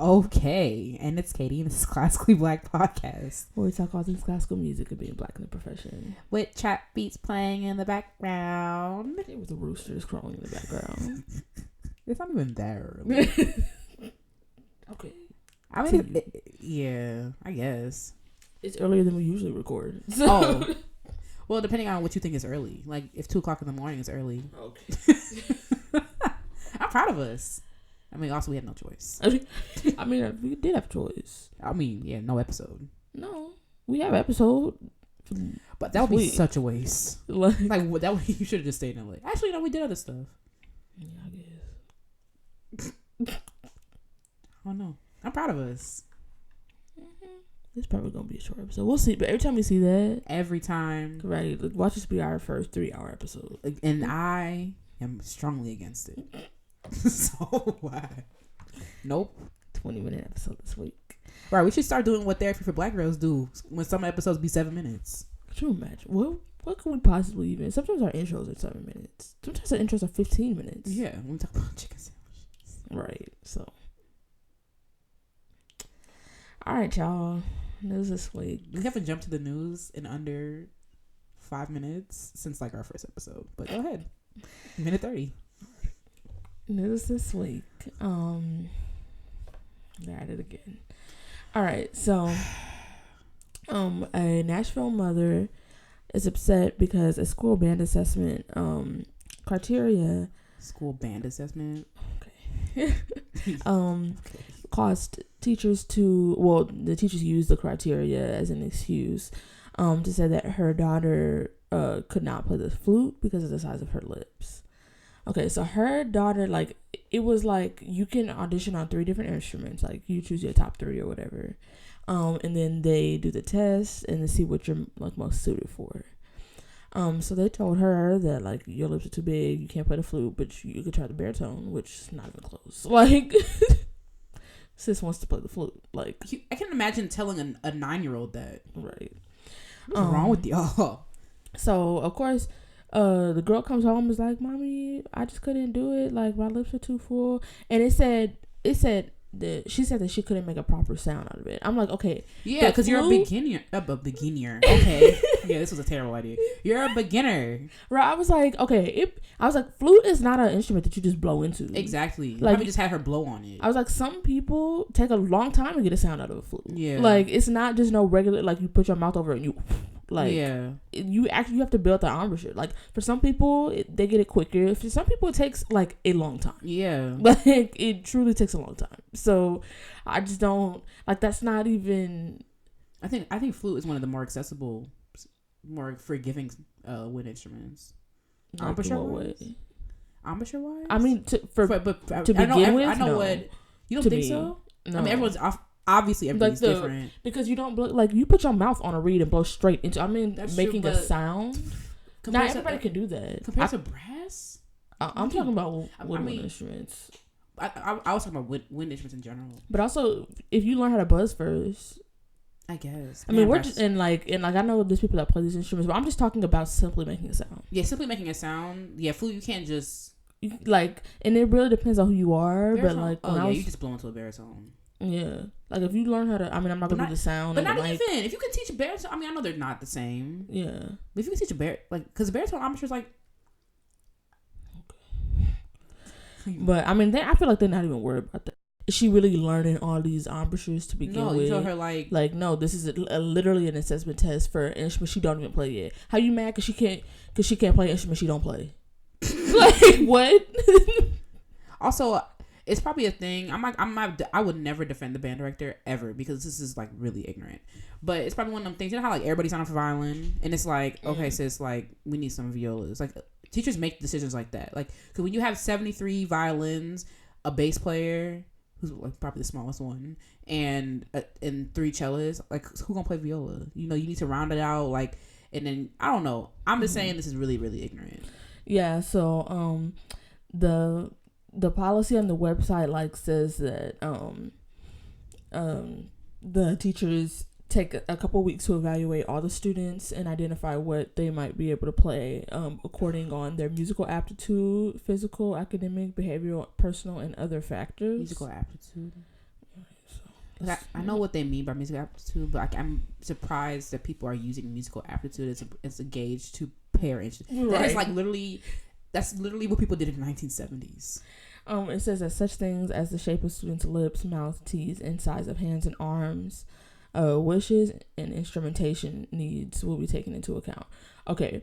Okay, and it's Katie, and this is Classically Black Podcast, where we talk all things classical music and being black in the profession, with trap beats playing in the background. with the roosters crowing in the background. It's not even that early. Okay. I mean, yeah, I guess it's earlier than we usually record. So. Oh, well, depending on what you think is early. Like, if 2:00 in the morning is early. Okay. I'm proud of us. I mean, also we had no choice. I mean, we did have a choice. I mean, yeah, no episode. No, we have episode. But that would be such a waste. Like that would, you should have just stayed in LA. Actually, no, we did other stuff. Yeah, I guess. I don't know. I'm proud of us. This probably gonna be a short episode. We'll see. But every time we see that, every time, right? Watch this be our first 3-hour episode, and I am strongly against it. So why? Nope. 20-minute episode this week. Right, we should start doing what Therapy for Black Girls do when some episodes be 7 minutes. Could you imagine? What could we possibly even? Sometimes our intros are 7 minutes. Sometimes our intros are 15 minutes. Yeah, when we talk about chicken sandwiches. Right. So, all right, y'all. News this week. We haven't jumped to the news in under 5 minutes since like our first episode. But go ahead. Minute 30. News this week. They're at it again. All right, so a Nashville mother is upset because a school band assessment criteria. School band assessment. Okay. Caused teachers the teachers used the criteria as an excuse to say that her daughter could not play the flute because of the size of her lips. Okay, so her daughter, like, it was like you can audition on 3 different instruments. Like, you choose your top 3 or whatever. And then they do the test and they see what you're, like, most suited for. So they told her that, like, your lips are too big, you can't play the flute, but you could try the baritone, which is not even close. Like, sis wants to play the flute. Like, I can imagine telling a 9-year-old that. Right. What's wrong with y'all? So, of course, the girl comes home and is like, Mommy, I just couldn't do it. Like, my lips are too full. And she said that she couldn't make a proper sound out of it. I'm like, okay. Yeah, because you're a beginner. Okay. Yeah, this was a terrible idea. You're a beginner. Right. I was like, okay. Flute is not an instrument that you just blow into. Exactly. Like, we just had her blow on it. I was like, some people take a long time to get a sound out of a flute. Yeah. Like, it's not just no regular, like, you put your mouth over it and you... Like, yeah, you have to build the embouchure. Like, for some people, they get it quicker. For some people, it takes, like, a long time. Yeah. Like, it truly takes a long time. So, I just don't... Like, that's not even... I think flute is one of the more accessible, more forgiving wind instruments. Like, Embouchure-wise? Embouchure-wise? I mean, to begin with, I know no. what... You don't think so? No. I mean, everyone's... Obviously, everybody's different. Because you don't blow, like, you put your mouth on a reed and blow straight into. I mean, that's making a sound. Not everybody can do that. Compared to brass, I'm talking about woodwind instruments. I was talking about wind instruments in general. But also, if you learn how to buzz first, I guess. I mean, we're just and I know there's people that play these instruments, but I'm just talking about simply making a sound. Yeah, simply making a sound. Yeah, flute you can't just and it really depends on who you are. Baritone, but like, you just blow into a baritone. Yeah, like if you learn how to, I mean, I'm not gonna do the sound, but not even if you could teach a baritone. I mean, I know they're not the same. Yeah, but if you can teach a because baritone, I'm sure it's like. Okay. But I mean, I feel like they're not even worried about that. Is she really learning all these embouchures to begin with? No, you told her like no, this is literally an assessment test for an instrument she don't even play yet. How you mad because she can't play an instrument she don't play? Like what? Also. It's probably a thing. I would never defend the band director ever because this is like really ignorant. But it's probably one of them things. You know how like everybody signed up for violin and it's like, okay, sis, like we need some violas. Like teachers make decisions like that. Like, cause when you have 73 violins, a bass player who's like probably the smallest one, and 3 cellists, like who gonna play viola? You know, you need to round it out. Like, and then I don't know. I'm just saying this is really really ignorant. Yeah. So the policy on the website like says that the teachers take a couple weeks to evaluate all the students and identify what they might be able to play according on their musical aptitude, physical, academic, behavioral, personal, and other factors. Musical aptitude. I know what they mean by musical aptitude, but I'm surprised that people are using musical aptitude as a gauge to pair instruments. Right. That's literally what people did in the 1970s. It says that such things as the shape of students' lips, mouth, teeth, and size of hands and arms, wishes, and instrumentation needs will be taken into account. Okay.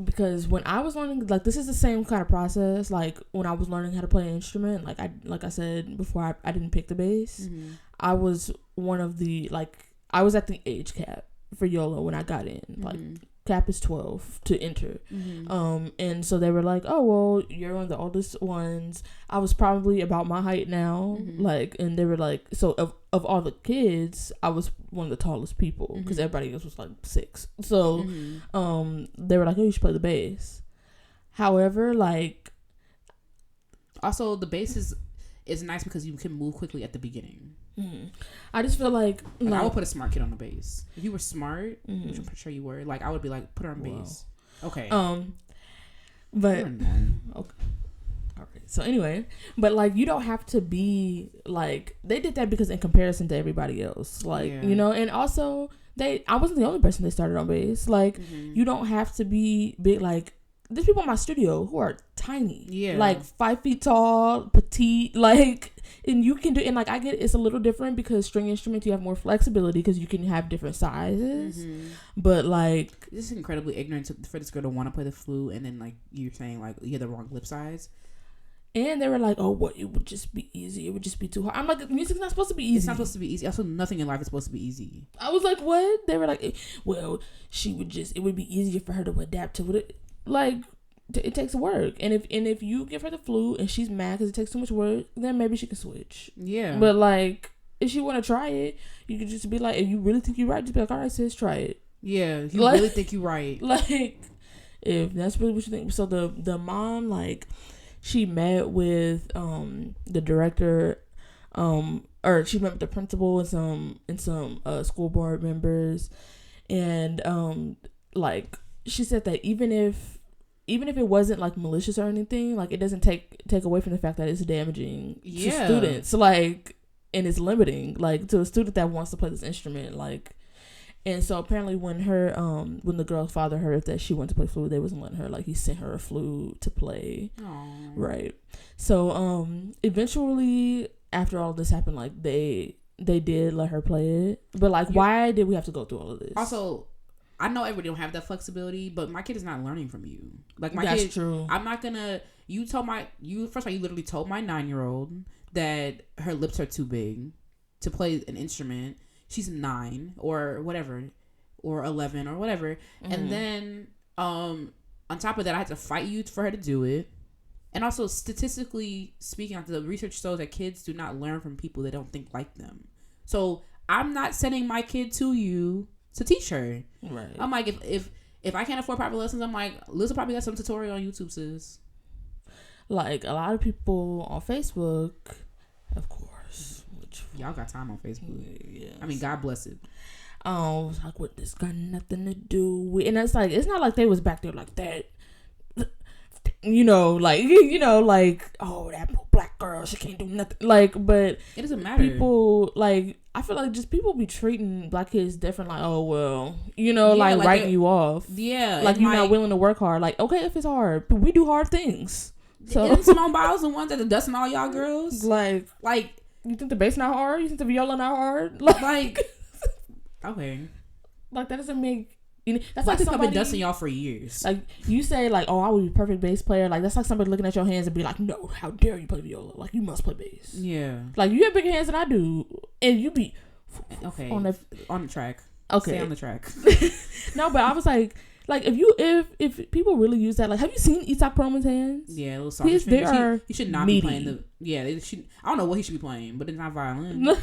Because when I was learning, like, this is the same kind of process. Like, when I was learning how to play an instrument, like I said before, I didn't pick the bass. Mm-hmm. I was one of the, like, I was at the age cap for YOLO when I got in. Mm-hmm. Like, cap is 12 to enter. Mm-hmm. And so they were like, oh, well, you're one of the oldest ones. I was probably about my height now. Mm-hmm. Like, and they were like, so of all the kids, I was one of the tallest people because everybody else was like 6. So they were like, oh, you should play the bass. However, like, also the bass is nice because you can move quickly at the beginning. I just feel like I would put a smart kid on the bass. If you were smart, which I'm pretty sure you were, like, I would be like, put her on bass. Okay. But okay. Okay. So anyway, but like, you don't have to be like, they did that because in comparison to everybody else, like, you know, and also I wasn't the only person that started on bass. Like, you don't have to be big. Like, there's people in my studio who are tiny, like 5 feet tall, petite, like, and you can do, and like, I get it's a little different because string instruments, you have more flexibility because you can have different sizes, but like, this is incredibly ignorant for this girl to want to play the flute, and then like you're saying like you have the wrong lip size. And they were like, oh, what, it would just be easy, it would just be too hard. I'm like, music's not supposed to be easy. It's not supposed to be easy. Also, nothing in life is supposed to be easy. I was like, what? They were like, well, it would be easier for her to adapt to it. Like, it takes work, and if you give her the flute and she's mad because it takes too much work, then maybe she can switch. Yeah. But like, if she want to try it, you could just be like, if you really think you're right, just be like, all right, sis, try it. Yeah, if you like, really think you're right. Like, if that's really what you think. So the mom, like, she met with the director, or she met with the principal and some school board members, and like, she said that even if it wasn't like malicious or anything, like, it doesn't take away from the fact that it's damaging to students, like, and it's limiting, like, to a student that wants to play this instrument, like. And so apparently when the girl's father heard that she wanted to play flute, they wasn't letting her, like, he sent her a flute to play. Aww. Right. So eventually, after all this happened, like, they did let her play it, but like, why did we have to go through all of this? Also, I know everybody don't have that flexibility, but my kid is not learning from you. Like, my kid, true. I'm not gonna. First of all, you literally told my 9-year-old that her lips are too big to play an instrument. She's 9 or whatever, or 11 or whatever, and then on top of that, I had to fight you for her to do it. And also, statistically speaking, the research shows that kids do not learn from people that don't think like them. So I'm not sending my kid to you to teach her. Right. I'm like, if I can't afford private lessons, I'm like, Liz will probably got some tutorial on YouTube, sis. Like, a lot of people on Facebook, of course. Y'all got time on Facebook. Yeah. I mean, God bless it. Like, what, this got nothing to do with, and it's like, it's not like they was back there like that. You know, like, oh, that black girl, she can't do nothing. Like, but it doesn't matter. People, like, I feel like just people be treating black kids different. Like, oh, well, you know, like writing you off. Yeah. Like, you're not willing to work hard. Like, okay, if it's hard, but we do hard things. So, and Simone Biles the ones that are dusting all y'all girls. Like, you think the bass not hard? You think the viola not hard? Like okay. Like, that doesn't make. That's like somebody, I've been dusting y'all for years. Like, you say, like, oh, I would be a perfect bass player. Like, that's like somebody looking at your hands and be like, no, how dare you play viola? Like, you must play bass. Yeah. Like, you have bigger hands than I do, and you be okay on the track. Okay, stay on the track. No, but I was like if people really use that, like, have you seen Itzhak Perlman's hands? Yeah, a little soft. He should not be playing the. Yeah, they should. I don't know what he should be playing, but it's not violin. He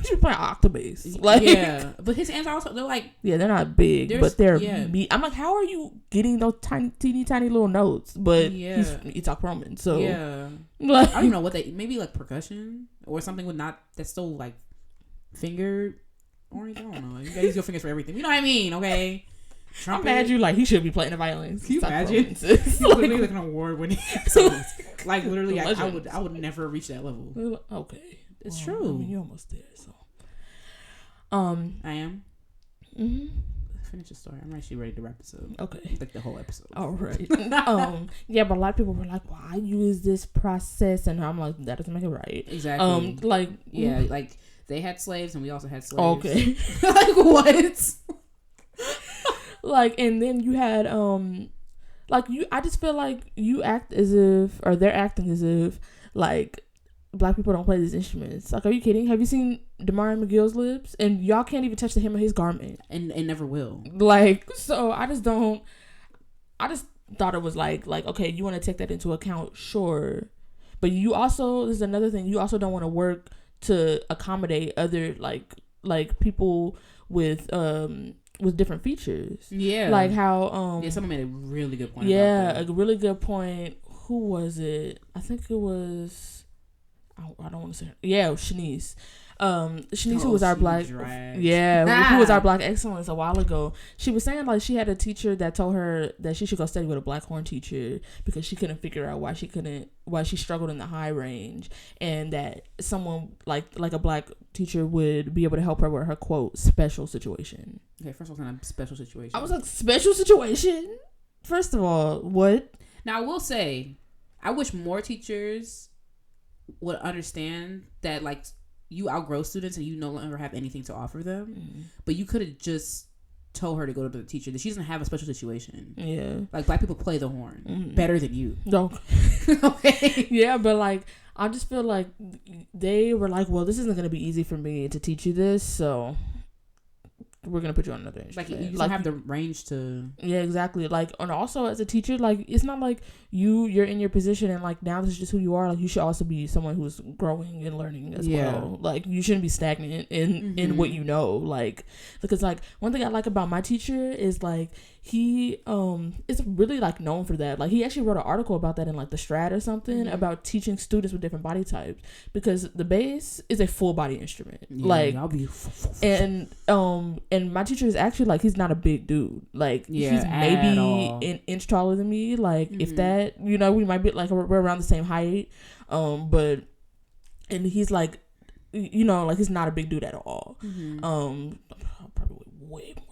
should be playing octobase. Like, yeah, but his hands also, they're like, yeah, they're not big, but they're I'm like, how are you getting those teeny tiny little notes? But he's Itzhak Perlman, so yeah. Like, I don't know what maybe like percussion or something that's still like finger oriented. I don't know. You gotta use your fingers for everything. You know what I mean? Okay. Trumpet. I'm mad you like he should be playing the violin. Can you imagine? He's literally like an award winning. So, like, literally, I would never reach that level. Okay, it's true. I mean, you're almost there. So I am. Mm-hmm. Finish the story. I'm actually ready to wrap this up. Okay. Like the whole episode. All right. Yeah, but a lot of people were like, "Why use this process?" And I'm like, "That doesn't make it right." Exactly. Like, yeah, like they had slaves and we also had slaves. Okay. Like what? Like, and then you had like I just feel like you act as if, or they're acting as if, like, black people don't play these instruments. Like, are you kidding? Have you seen Damari McGill's lips? And y'all can't even touch the hem of his garment. And never will. Like, so I just thought it was like, okay, you want to take that into account, sure. But you also, this is another thing, you also don't want to work to accommodate other, like people with different features. Yeah. Like how, yeah, someone made a really good point. Yeah, a really good point. Who was it? I think it was, I don't want to say her. Yeah, Shanice. Shanice, who was our black, who was our black excellence a while ago. She was saying like she had a teacher that told her that she should go study with a black horn teacher because she couldn't figure out why she struggled in the high range, and that someone like a black teacher would be able to help her with her quote special situation. Okay, first of all, kind of special situation. I was like, special situation? First of all, what? Now I will say, I wish more teachers would understand that like you outgrow students and you no longer have anything to offer them, but you could have just told her to go to the teacher that she doesn't have a special situation. Yeah, like black people play the horn better than you. Okay. Yeah, but like I just feel like they were like, well, this isn't going to be easy for me to teach you this, so we're gonna put you on another instrument. Like you don't have the range to. Yeah, exactly. Like, and also as a teacher, like it's not like you're in your position and like now this is just who you are. Like you should also be someone who's growing and learning as well. Like you shouldn't be stagnant in what you know. Like because like one thing I like about my teacher is like he is really like known for that. Like he actually wrote an article about that in like the Strat or something about teaching students with different body types, because the bass is a full body instrument. Yeah, like I'll be and my teacher is actually like he's not a big dude. Like he's maybe an inch taller than me. Like if that, you know, we might be like we're around the same height. But and he's like, you know, like he's not a big dude at all. Probably way more.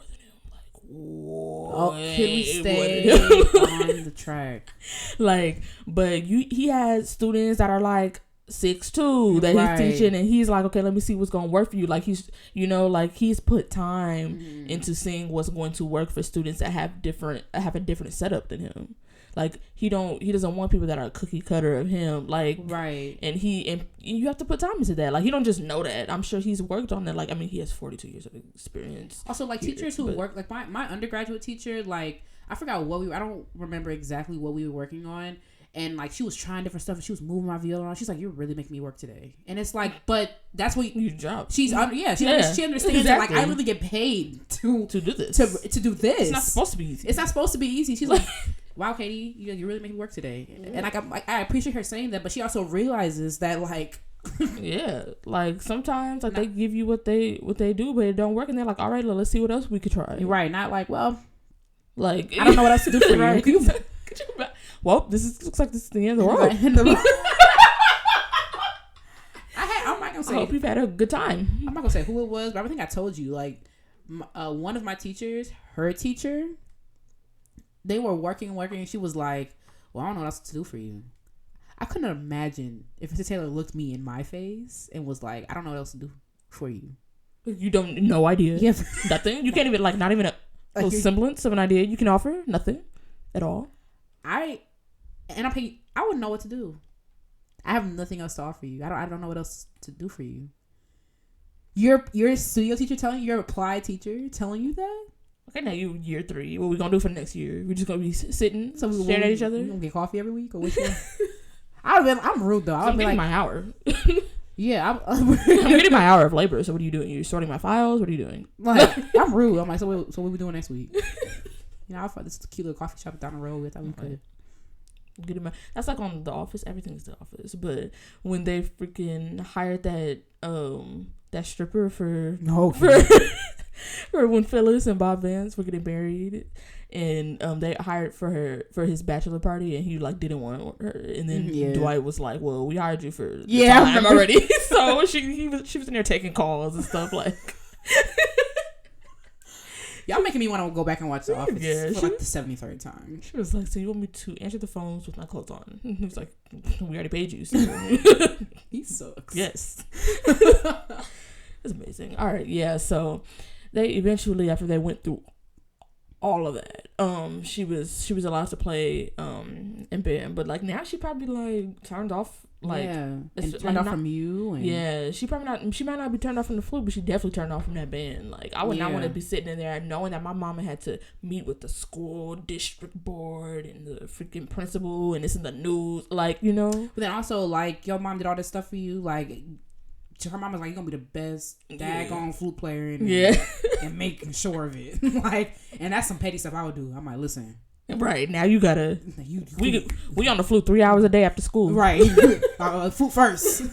Oh, can we stay on the track? Like, but he has students that are like 6'2" that he's teaching, and he's like, okay, let me see what's gonna work for you. Like he's, you know, like he's put time into seeing what's going to work for students that have a different setup than him. Like he doesn't want people that are a cookie cutter of him. Like and you have to put time into that. Like he don't just know that. I'm sure he's worked on that. Like I mean, he has 42 years of experience. Also, like teachers who work, like my undergraduate teacher, like I forgot I don't remember exactly what we were working on. And like she was trying different stuff and she was moving my viola around. She's like, "You're really making me work today." And it's like, but that's what your job. She understands exactly. That like I really get paid to do this. To do this. It's not supposed to be easy. It's not supposed to be easy. She's like, "Wow, Katie, you're really making me work today." And like I appreciate her saying that, but she also realizes that like yeah, like sometimes like they give you what they do, but it don't work, and they're like, "All right, let's see what else we could try." Right? Not like, well, like I don't know what else to do for you. Well, looks like this is the end of the world. I'm not gonna say. I hope you've had a good time. I'm not gonna say who it was, but I think I told you. Like, one of my teachers, her teacher, they were working, and she was like, "Well, I don't know what else to do for you." I couldn't imagine if Mr. Taylor looked me in my face and was like, "I don't know what else to do for you." You don't, no idea. Yeah, nothing. You can't even like, not even a semblance of an idea you can offer. Nothing at all. I wouldn't know what to do. I have nothing else to offer you. I don't know what else to do for you. Your studio teacher telling you, your applied teacher telling you that? Okay, now you year 3. What we gonna do for the next year? We just gonna be sitting, staring at each other. We gonna get coffee every week or which one? I'm rude though. I'm getting my hour. Yeah, I'm getting my hour of labor. So what are you doing? You're sorting my files. What are you doing? Like I'm rude. I'm like, so what we doing next week? You know, I thought this cute little coffee shop down the road with. That's like on The Office. Everything's The Office. But when they freaking hired that stripper for when Phyllis and Bob Vance were getting married, and they hired for his bachelor party, and he like didn't want her, and then Dwight was like, "Well, we hired you for time already." So she was in there taking calls and stuff like. Y'all making me want to go back and watch The Office for like the 73rd time. She was like, so you want me to answer the phones with my clothes on? He was like, we already paid you. So. He sucks. Yes. It's amazing. All right, yeah, so they eventually, after they went through all of that, she was allowed to play in band, but like now she probably like turned off, like and turned off from you. And she might not be turned off from the flute, but she definitely turned off from that band. Like I would not want to be sitting in there knowing that my mama had to meet with the school district board and the freaking principal, and it's in the news, like, you know. But then also, like, your mom did all this stuff for you, like. Her mom was like, "You're gonna be the best daggone flute player and making sure of it." Like, and that's some petty stuff I would do. I'm like, listen, right now you gotta we on the flute 3 hours a day after school, right? Flute first,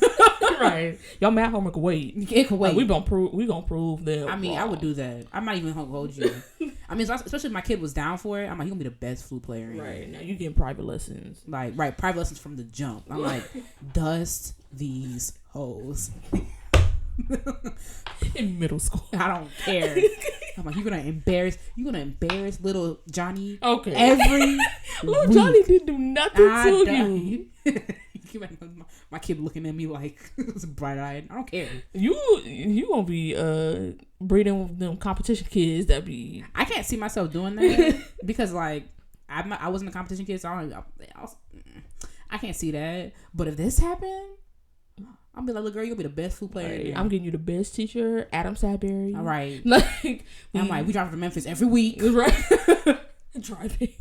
right? Y'all math homework can wait. It can wait. Like, we gonna prove them. I mean, wrong. I would do that. I might even hold you. I mean, especially if my kid was down for it. I'm like, he's gonna be the best flute player. Right now you getting private lessons, like private lessons from the jump. I'm like, dust these hoes. In middle school, I don't care. I'm like, you're gonna embarrass little Johnny. Okay, every little week. Johnny didn't do nothing to you. My kid looking at me like it's bright eyed. I don't care. You gonna be breeding with them competition kids that be. I can't see myself doing that because like I wasn't a competition kid, so I can't see that. But if this happened, I'll be like, look, girl, you'll be the best flute player. Right. I'm getting you the best teacher, Adam Sadberry. All right. Like, I'm like, we drive to Memphis every week. Right. Driving.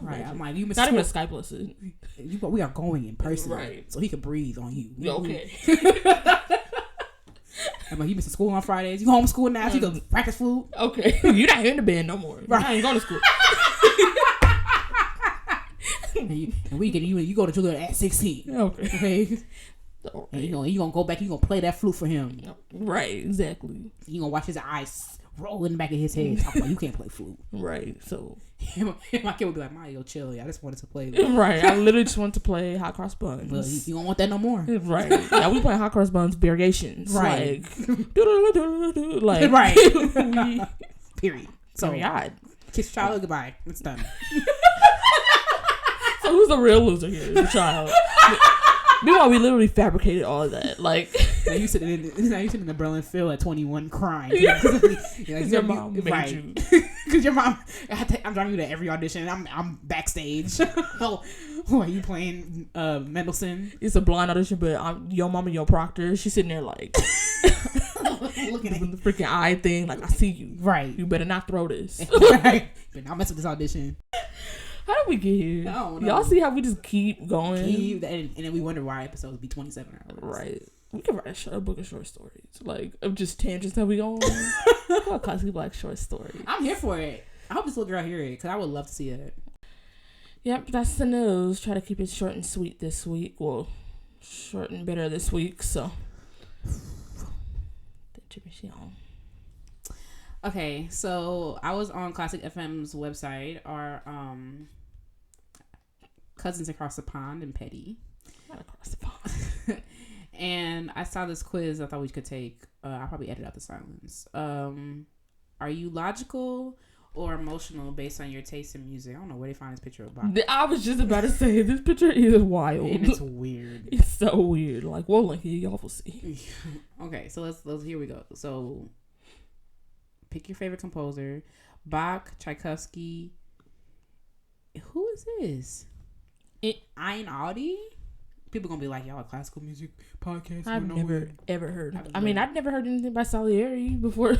Right. I'm like, you miss not even a Skype lesson. We are going in person, right? So he can breathe on you. Okay. I'm like, you missing school on Fridays. You homeschool now, so you go practice flute. Okay. You're not in the band no more. Right. I ain't going to school. and we get you go to Julia at 16. Okay. And you gonna go back. You gonna play that flute for him. Right. Exactly. You gonna watch his eyes roll in the back of his head. Talk about you can't play flute. Right. So my kid would be like, Mario, chill. I just wanted to play. Right. I literally just want to play hot cross buns. But you don't want that no more. Right. Yeah, we play hot cross buns variations. Right. Like right. Period. So kiss your child goodbye. It's done. So who's the real loser here? The child. Meanwhile, we literally fabricated all of that. Like, now you sitting in the Berlin Phil at 21 crying. Because your mom made you. Because your mom, I'm driving you to every audition. I'm backstage. Oh, are you playing Mendelssohn? It's a blind audition, but your mom and your proctor, she's sitting there like looking at the freaking eye thing. Like, I see you. Right. You better not throw this. Right. You better not mess with this audition. How did we get here? I don't know. Y'all see how we just keep going? And then we wonder why episodes be 27 hours. Right. We could write a book of short stories. Like, of just tangents that we go on. Called Classic Black Short Story. I'm here for it. I hope this little girl hear it, because I would love to see it. Yep, that's the news. Try to keep it short and sweet this week. Well, short and bitter this week, so. Okay, so I was on Classic FM's website. Our cousins across the pond in Petty. Not across the pond. And I saw this quiz I thought we could take. I'll probably edit out the silence. Are you logical or emotional based on your taste in music? I don't know where they find this picture of Bob. I was just about to say, this picture is wild. And it's weird. It's so weird. Like, we'll link it. Y'all will see. Okay, so let's here we go. So pick your favorite composer. Bach, Tchaikovsky. Who is this? Ein Audi? People gonna be like, y'all a classical music podcast. I've never ever heard. I've never heard anything by Salieri before.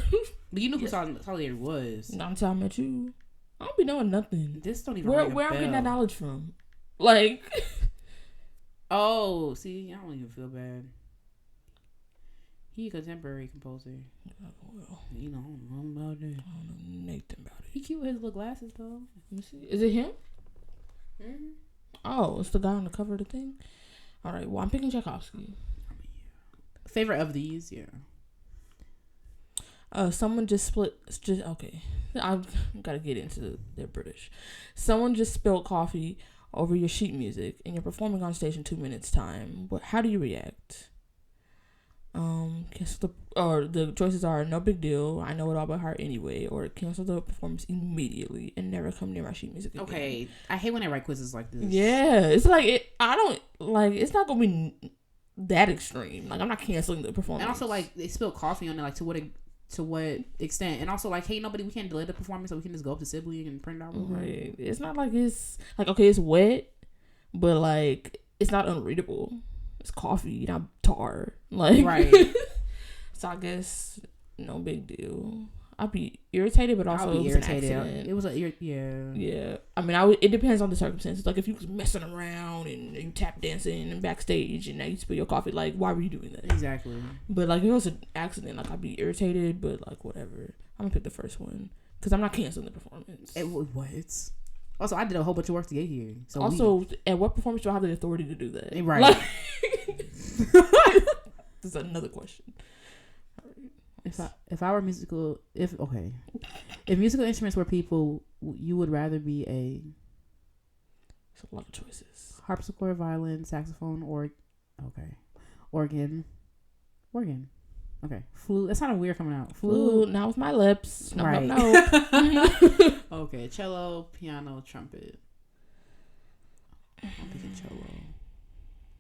But you knew who Salieri was. Not until I met you. I don't be knowing nothing. This don't even where I'm getting that knowledge from. Like, oh, see, I don't even feel bad. He a contemporary composer. Well, you know, I don't know about that. I don't know Nathan about it. He cute with his little glasses though. Let me see. Is it him? Mm-hmm. Oh, it's the guy on the cover of the thing. All right. Well, I'm picking Tchaikovsky. Favorite of these, yeah. Someone just split. Okay. I've got to get into their British. Someone just spilled coffee over your sheet music, and you're performing on stage in 2 minutes time. How do you react? Cancel the choices are no big deal. I know it all by heart anyway, or cancel the performance immediately and never come near my sheet music again. Okay, I hate when they write quizzes like this. Yeah, it's like I don't like. It's not gonna be that extreme. Like I'm not canceling the performance. And also like they spill coffee on it. Like to what extent? And also like, hey, we can't delay the performance, so we can just go up to Sibley and print it out. Right. It's not like it's like okay, it's wet, but like it's not unreadable. It's coffee, not tar. Like right. So I guess no big deal. I'd be irritated, but also it was irritated. An accident. It was yeah. I mean, it depends on the circumstances. Like if you was messing around and you tap dancing and backstage and now you spill your coffee, like why were you doing that? Exactly. But like if it was an accident, like I'd be irritated, but like whatever. I'm gonna pick the first one because I'm not canceling the performance. What? Also, I did a whole bunch of work to get here. So also, at what performance do I have the authority to do that? Right. Like, this is another question. If I were musical, if musical instruments were people, you would rather be It's a lot of choices. Harpsichord, violin, saxophone, organ. Okay, flute. That sounded weird coming out. Flute. Now with my lips. No, right. No. Okay, cello, piano, trumpet. I'm picking cello.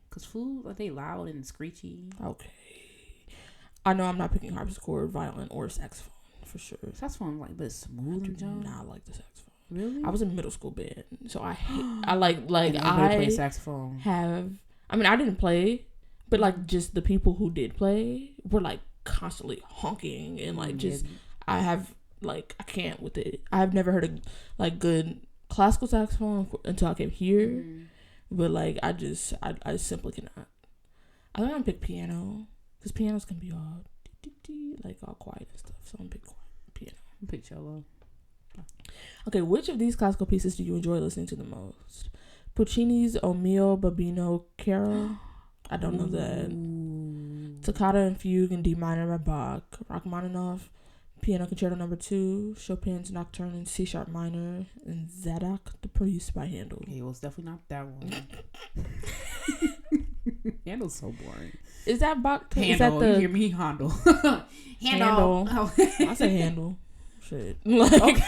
Cause flute, like they loud and screechy. Okay. I know I'm not picking harpsichord, violin, or saxophone for sure. Saxophone but it's smooth. I do not like the saxophone. Really? I was in middle school band, so I play saxophone. I didn't play, but like just the people who did play were like constantly honking and like just I can't with it. I've never heard of like good classical saxophone until I came here, but like I simply cannot. I think I'm gonna pick piano. Because pianos can be all like all quiet and stuff. So I'm pick piano. I'm pick cello. Okay, which of these classical pieces do you enjoy listening to the most? Puccini's O mio babbino caro. I don't know that. Toccata and Fugue in D minor by Bach. Rachmaninoff, Piano Concerto No. 2. Chopin's Nocturne in C sharp minor. And Zadok the Priest by Handel. Okay, well, it's definitely not that one. Handel's so boring. Is that Bach? Handel, is that the... you hear me? Handel. Handel. Oh. I say Handel. Shit. Like... Okay.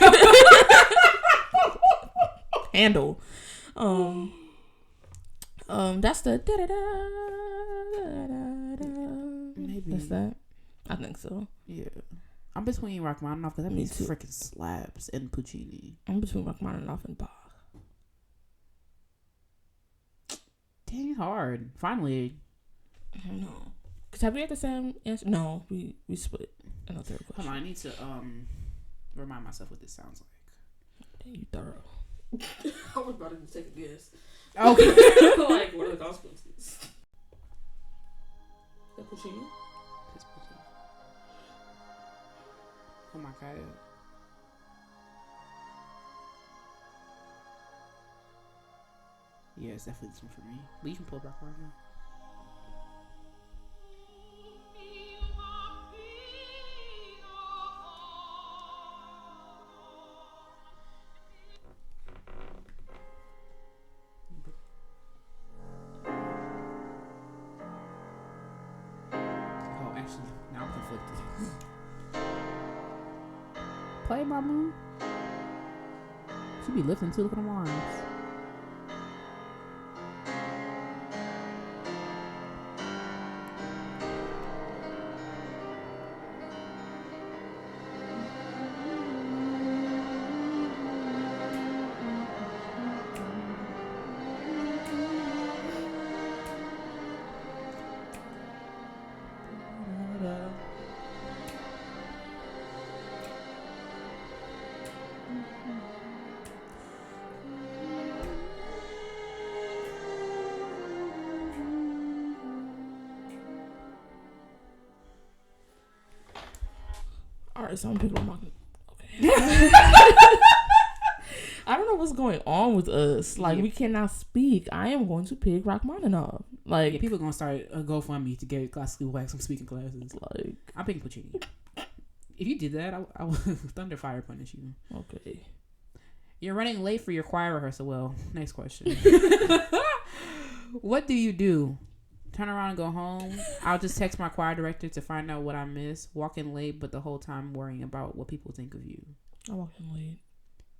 Handel. That's the maybe. That's that. I think so. Yeah. I'm between Rachmaninoff because that means freaking slaps and Puccini. I'm between Rachmaninoff and Bach. Dang, it's hard. Finally. I don't know. Cause have we had the same answer? No, we split. Another third question. Hold on, I need to remind myself what this sounds like. Dang, you thorough. I was about to take a guess. Okay. Like, what are the consequences? Is that Puccini? It's Puccini. Oh my god. Yeah, it's definitely this one for me. But you can pull it back right now. Now I'm conflicted. Play, mama. She be lifting too. Look at them arms. Alright, so I'm picking Rachmaninoff. Okay. I don't know what's going on with us. Like, we cannot speak. I am going to pick Rachmaninoff. Like, yeah, people are gonna start a GoFundMe to get classically wax some speaking classes. Like, I'm picking Puccini. If you did that, I would thunder fire punish you. Okay. You're running late for your choir rehearsal. Well, next question. What do you do turn around and go home. I'll just text my choir director to find out what I missed. Walk in late, but the whole time worrying about what people think of you. I walk in late.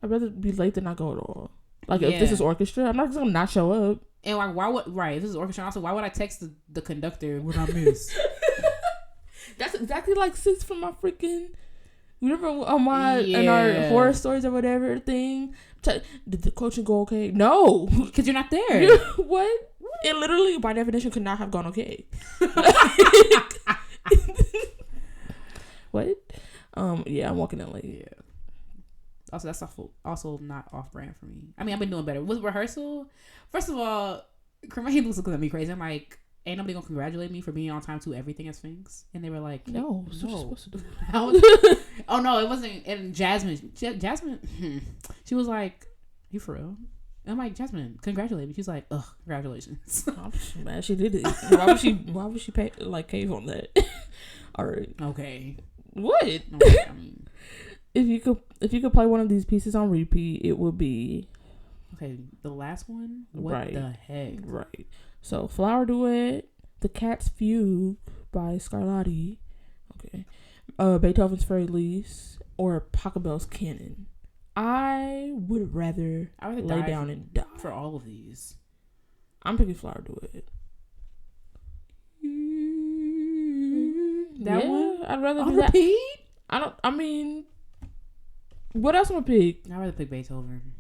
I'd rather be late than not go at all. Like, if this is orchestra, I'm not just gonna not show up. And like, why would if this is orchestra? Also, why would I text the conductor what I missed? That's exactly like Six from my freaking. Remember on my in our horror stories or whatever thing? Did the coaching go okay? No, because you're not there. What? It literally, by definition, could not have gone okay. What? Yeah, I'm walking in late. Yeah. Also, that's also not off brand for me. I mean, I've been doing better with rehearsal. First of all, Cremaine was looking at me crazy. I'm like, ain't nobody gonna congratulate me for being on time to everything at Sphinx. And they were like, no, what you supposed to do? Oh no, it wasn't. And Jasmine, she was like, you for real? And I'm like, Jasmine, congratulate me. She's like, ugh, congratulations. I'm mad she did it. Why would she pay, like, cave on that? All right. Okay. What? Okay, I mean, if you could play one of these pieces on repeat, it would be. Okay, the last one. What right. the heck? Right. So, Flower Duet, The Cat's Fugue by Scarlatti. Okay. Beethoven's Fairy Lease, or Pachelbel's Canon. I would rather lay down and die for all of these. I'm picking Flower Duet. That one? I'd rather on do repeat? that. I mean, what else am I pick? I'd rather pick Beethoven.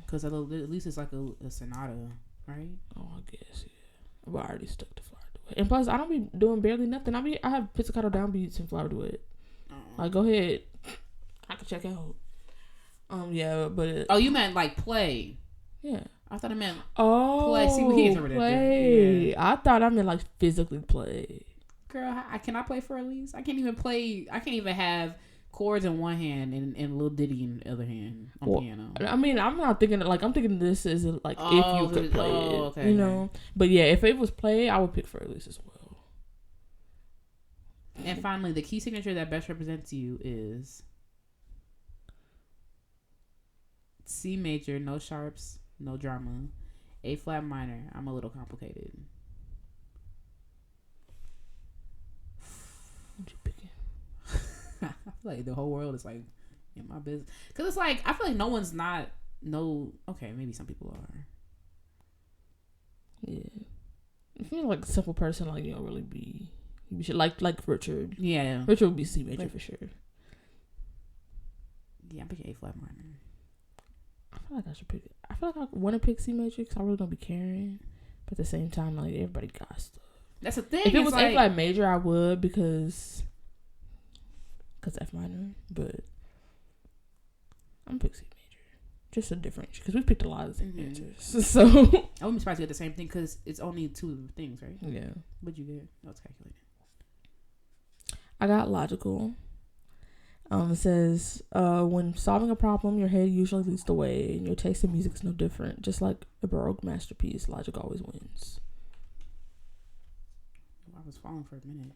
Because at least it's like a sonata, right? Oh, I guess, yeah. But I already stuck to Flower Duet. And plus, I don't be doing barely nothing. I have pizzicato downbeats in Flower Duet. Like, go ahead. I can check out. Yeah, but... Oh, you meant, like, play. Yeah. I thought it meant play. See, we can't interpret play. Yeah. I thought I meant, like, physically play. Girl, can I play for at least? I can't even play... I can't even have chords in one hand and Lil Diddy in the other hand on piano. I mean, I'm not thinking... Like, I'm thinking this is, like, if you could play it. Okay, you know? But, yeah, if it was play, I would pick for at least as well. And finally, the key signature that best represents you is C major, no sharps, no drama. A flat minor, I'm a little complicated. What you picking? I feel like the whole world is like in my business. Because it's like, I feel like no one's not, okay, maybe some people are. Yeah. I feel like a simple person, like, you don't really be... You should like Richard. Yeah. Richard would be C major for sure. Yeah, I'm picking A flat minor. I feel like I should pick it. I feel like I want to pick C major because I really don't be caring. But at the same time, like, everybody got stuff. That's the thing. If it was like, A flat major, I would because F minor. But I'm pick C major. Just a difference because we picked a lot of the same answers. So I wouldn't be surprised to get the same thing because it's only two things, right? Yeah. What'd you get? No, it's calculated. I got logical. It says, when solving a problem, your head usually leads the way, and your taste in music is no different. Just like a Baroque masterpiece, logic always wins. I was falling for a minute.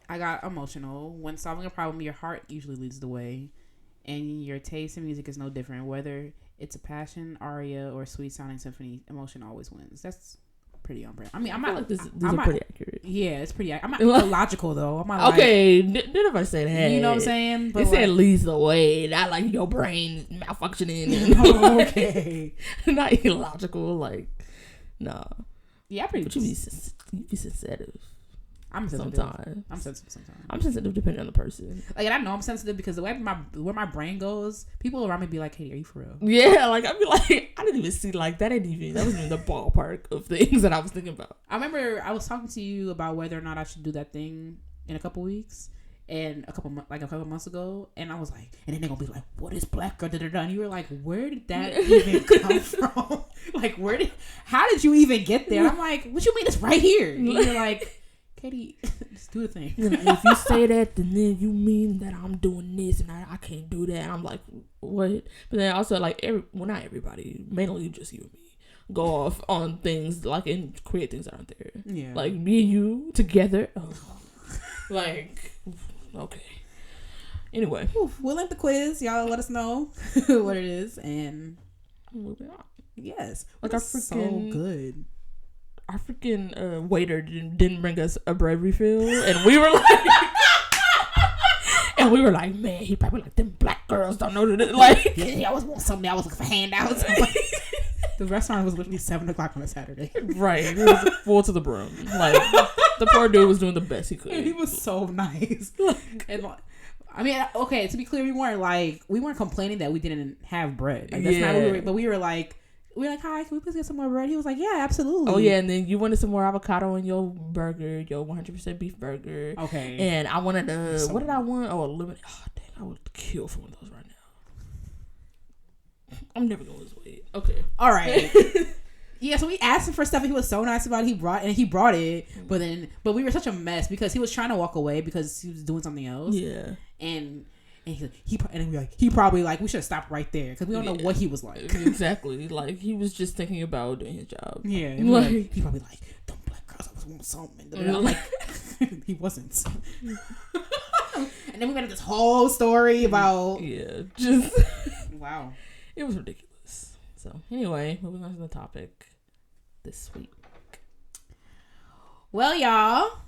I got emotional. When solving a problem, your heart usually leads the way, and your taste in music is no different. Whether it's a passion, aria, or sweet sounding symphony, emotion always wins. That's pretty on brand. I mean, I'm not. Like these are pretty accurate. Yeah, it's pretty. I'm not illogical though. I'm not okay. Didn't nobody say that? You know what I'm saying? But they said leads the way, not like your brain malfunctioning. Okay. Not illogical. Like, nah. Yeah, pretty. But you be sensitive. I'm sensitive. Sometimes. I'm sensitive sometimes. I'm sensitive depending on the person. Like, and I know I'm sensitive because the way where my brain goes, people around me be like, "Hey, are you for real?" Yeah, like I'd be like, I didn't even see that wasn't even the ballpark of things that I was thinking about. I remember I was talking to you about whether or not I should do that thing in a couple weeks, and a couple months ago, and I was like, and then they're gonna be like, "What is black girl?" And you were like, "Where did that even come from? Like, how did you even get there?" I'm like, "What you mean? It's right here." And you're like, Katie, just do the thing. If you say that, then you mean that I'm doing this and I can't do that. And I'm like, what? But then also, like, not everybody, mainly just you and me, go off on things like and create things that aren't there. Yeah. Like me and you together. Oh. Like, okay. Anyway, we'll end the quiz. Y'all let us know what it is, and moving on. Yes, like, I freaking so good. our freaking waiter didn't bring us a bread refill, and we were like, man, he probably like, them black girls don't know that. Like, yeah, I always want something. I was looking for handouts. The restaurant was literally 7:00 on a Saturday. Right, it was full to the brim. Like, the poor dude was doing the best he could. And he was so nice. And I mean, okay, to be clear, we weren't complaining that we didn't have bread. Like, that's not what we were, but we were like, hi, can we please get some more bread? He was like, yeah, absolutely. Oh, yeah, and then you wanted some more avocado in your burger, your 100% beef burger. Okay. And I wanted what did I want? Oh, a lemon. Oh, dang, I would kill for one of those right now. I'm never going to lose weight. Okay. All right. Yeah, so we asked him for stuff and he was so nice about it. He brought it, but we were such a mess because he was trying to walk away because he was doing something else. Yeah. And we probably like, we should have stopped right there because we don't know what he was like. Exactly. Like, he was just thinking about doing his job. Yeah. Like, he probably like, them black girls always want something. And I'm like, he wasn't. And then we went into this whole story about. Yeah. Just. Wow. It was ridiculous. So, anyway, moving on to the topic this week. Well, y'all,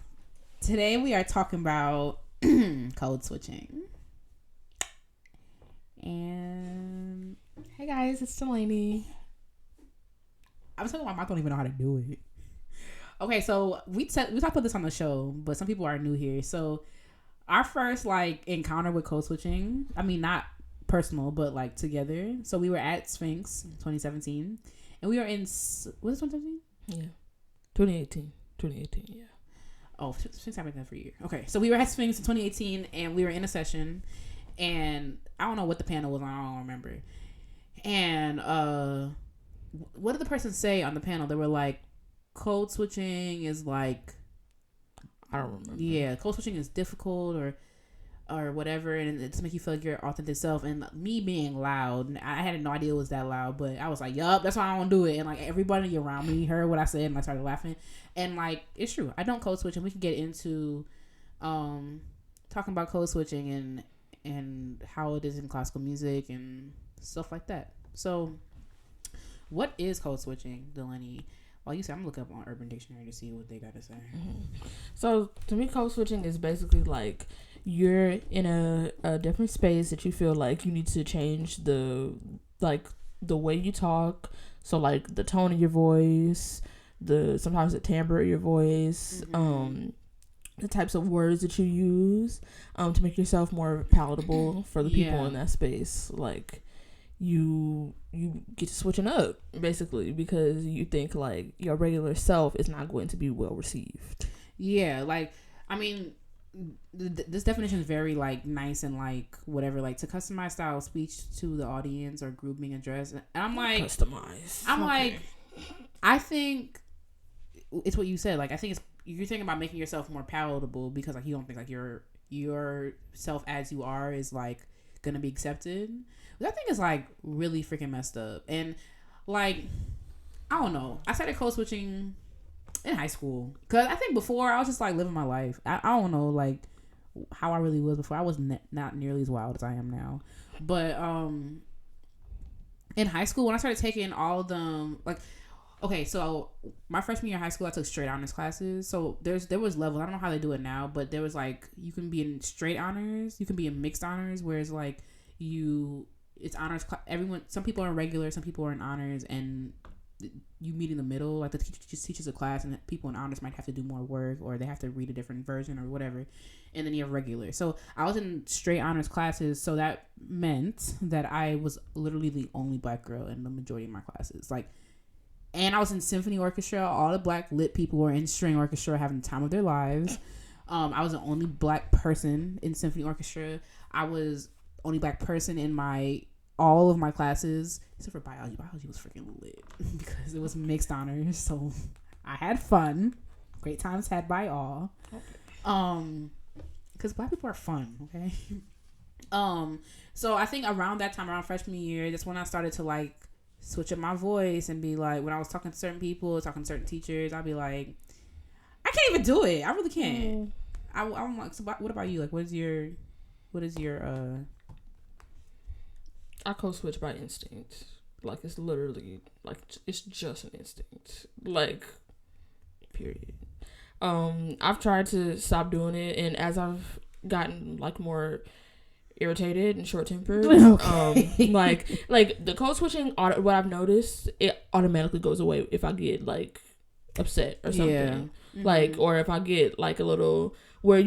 today we are talking about code switching. And hey guys, it's Delaney. I was telling my mom, I don't even know how to do it. Okay, so we talked about this on the show, but some people are new here. So our first encounter with code switching, I mean, not personal, but together. So we were at Sphinx in 2017, and we were in what is 2017? Yeah, 2018, yeah. Oh, Sphinx happened there for a year. Okay, so we were at Sphinx in 2018, and we were in a session, and I don't know what the panel was on. I don't remember. And what did the person say on the panel? They were like, code switching is I don't remember. Yeah, code switching is difficult or whatever, and it's to make you feel like your authentic self. And me being loud, and I had no idea it was that loud, but I was like, yup, that's why I don't do it. And everybody around me heard what I said, and I started laughing. And it's true, I don't code switch, and we can get into talking about code switching and how it is in classical music and stuff like that. So what is code switching, Delaney? Well, you said I'm looking up on Urban Dictionary to see what they got to say. Mm-hmm. So to me, code switching is basically you're in a different space that you feel like you need to change the way you talk. So the tone of your voice, sometimes the timbre of your voice, mm-hmm. The types of words that you use, to make yourself more palatable for the people in that space. You get to switching up basically because you think your regular self is not going to be well received. Yeah, I mean, this definition is very nice and whatever, to customize style of speech to the audience or group being addressed. And I'm customize. I'm okay. I think it's what you said. I think you're thinking about making yourself more palatable because you don't think your self as you are is gonna be accepted. Which I think is really freaking messed up. And I don't know. I started code switching in high school because I think before I was just living my life. I don't know how I really was before. I was not nearly as wild as I am now. But in high school when I started taking all of them okay, so my freshman year of high school, I took straight honors classes. So there was levels. I don't know how they do it now, but there was you can be in straight honors, you can be in mixed honors, whereas it's honors. Some people are in regular, some people are in honors, and you meet in the middle. The teacher just teaches a class, and people in honors might have to do more work, or they have to read a different version or whatever. And then you have regular. So I was in straight honors classes, so that meant that I was literally the only black girl in the majority of my classes. And I was in symphony orchestra. All the black lit people were in string orchestra having the time of their lives. I was the only black person in symphony orchestra. I was only black person in all of my classes, except for biology. Biology was freaking lit because it was mixed honors. So I had fun. Great times had by all. Okay. Because black people are fun, okay? So I think around that time, around freshman year, that's when I started to switch up my voice and be when I was talking to certain people, talking to certain teachers, I'd be I can't even do it. I really can't. I'm so what about you? What is your I code switch by instinct. It's literally it's just an instinct. period. I've tried to stop doing it, and as I've gotten like more irritated and short-tempered, like the code switching, what I've noticed, it automatically goes away if I get like upset or something. Yeah. Mm-hmm. Like, or if I get like a little, where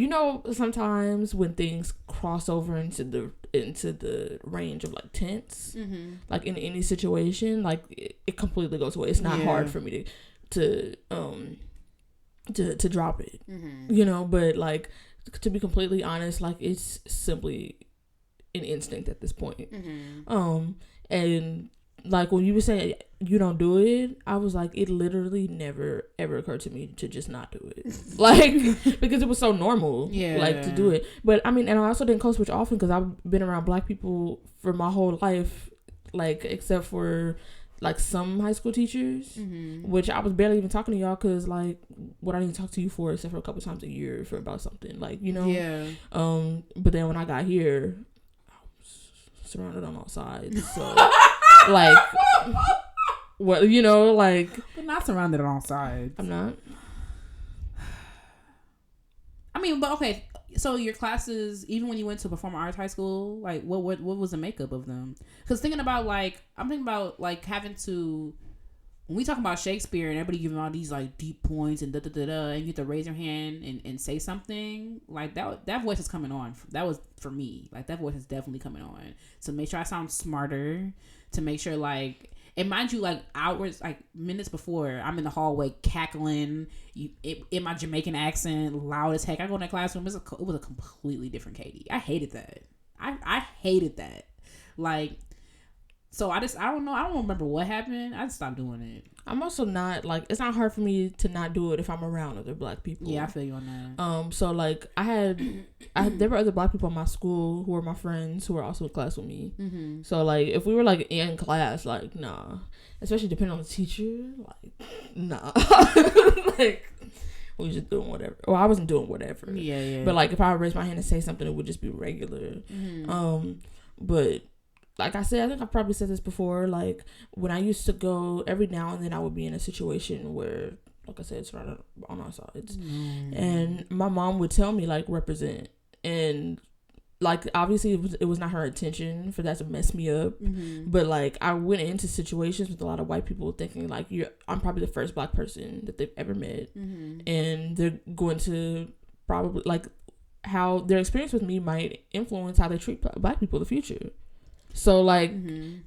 sometimes when things cross over into the range of like tense, like in any situation, like it completely goes away. It's not hard for me to drop it, but like, to be completely honest, like it's simply an instinct at this point. And like when you were saying you don't do it, I was like, it literally never ever occurred to me to just not do it, like because it was so normal, like to do it. But I mean, and I also didn't code switch often because I've been around Black people for my whole life, like except for like some high school teachers, which I was barely even talking to y'all because like what I didn't talk to you for except for a couple times a year for about something, like but then when I got here, I was surrounded on all sides, so like what like, but not surrounded on all sides. I'm not. I mean, but okay, so your classes, even when you went to performing arts high school, like what was the makeup of them? Because I'm thinking about like having to, when we talk about Shakespeare and everybody giving all these like deep points and and you have to raise your hand and say something, like that voice is coming on. That was for me, like that voice is definitely coming on to make sure I sound smarter, to make sure like, and mind you, like hours, like minutes before, I'm in the hallway cackling in my Jamaican accent, loud as heck. I go in that classroom, it was a completely different Katie. I hated that. I hated that. Like, so I don't know. I don't remember what happened. I just stopped doing it. I'm also not like, it's not hard for me to not do it if I'm around other Black people. Yeah, I feel you on that. So like there were other Black people in my school who were my friends who were also in class with me. So like if we were like in class, like nah, especially depending on the teacher, like nah, like we just doing whatever. Well, I wasn't doing whatever. Yeah. But like if I raised my hand and say something, it would just be regular. But like I said, I think I've probably said this before, like when I used to go, every now and then I would be in a situation where, like I said, it's right on our sides. And my mom would tell me like, represent. And like, obviously it was not her intention for that to mess me up. But like I went into situations with a lot of white people thinking like, I'm probably the first Black person that they've ever met. And they're going to probably like, how their experience with me might influence how they treat Black people in the future. So like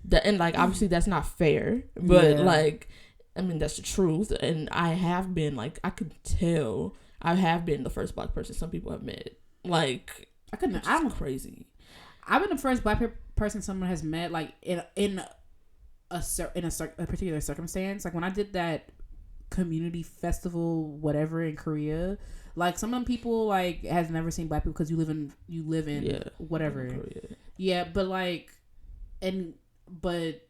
that, and like obviously that's not fair, but like I mean that's the truth. And I have been like, I could tell I have been the first Black person some people have met. Like I'm crazy. I've been the first Black person someone has met like in a particular circumstance. Like when I did that community festival whatever in Korea, like some of them people like has never seen Black people because you live in whatever. Yeah, but like. But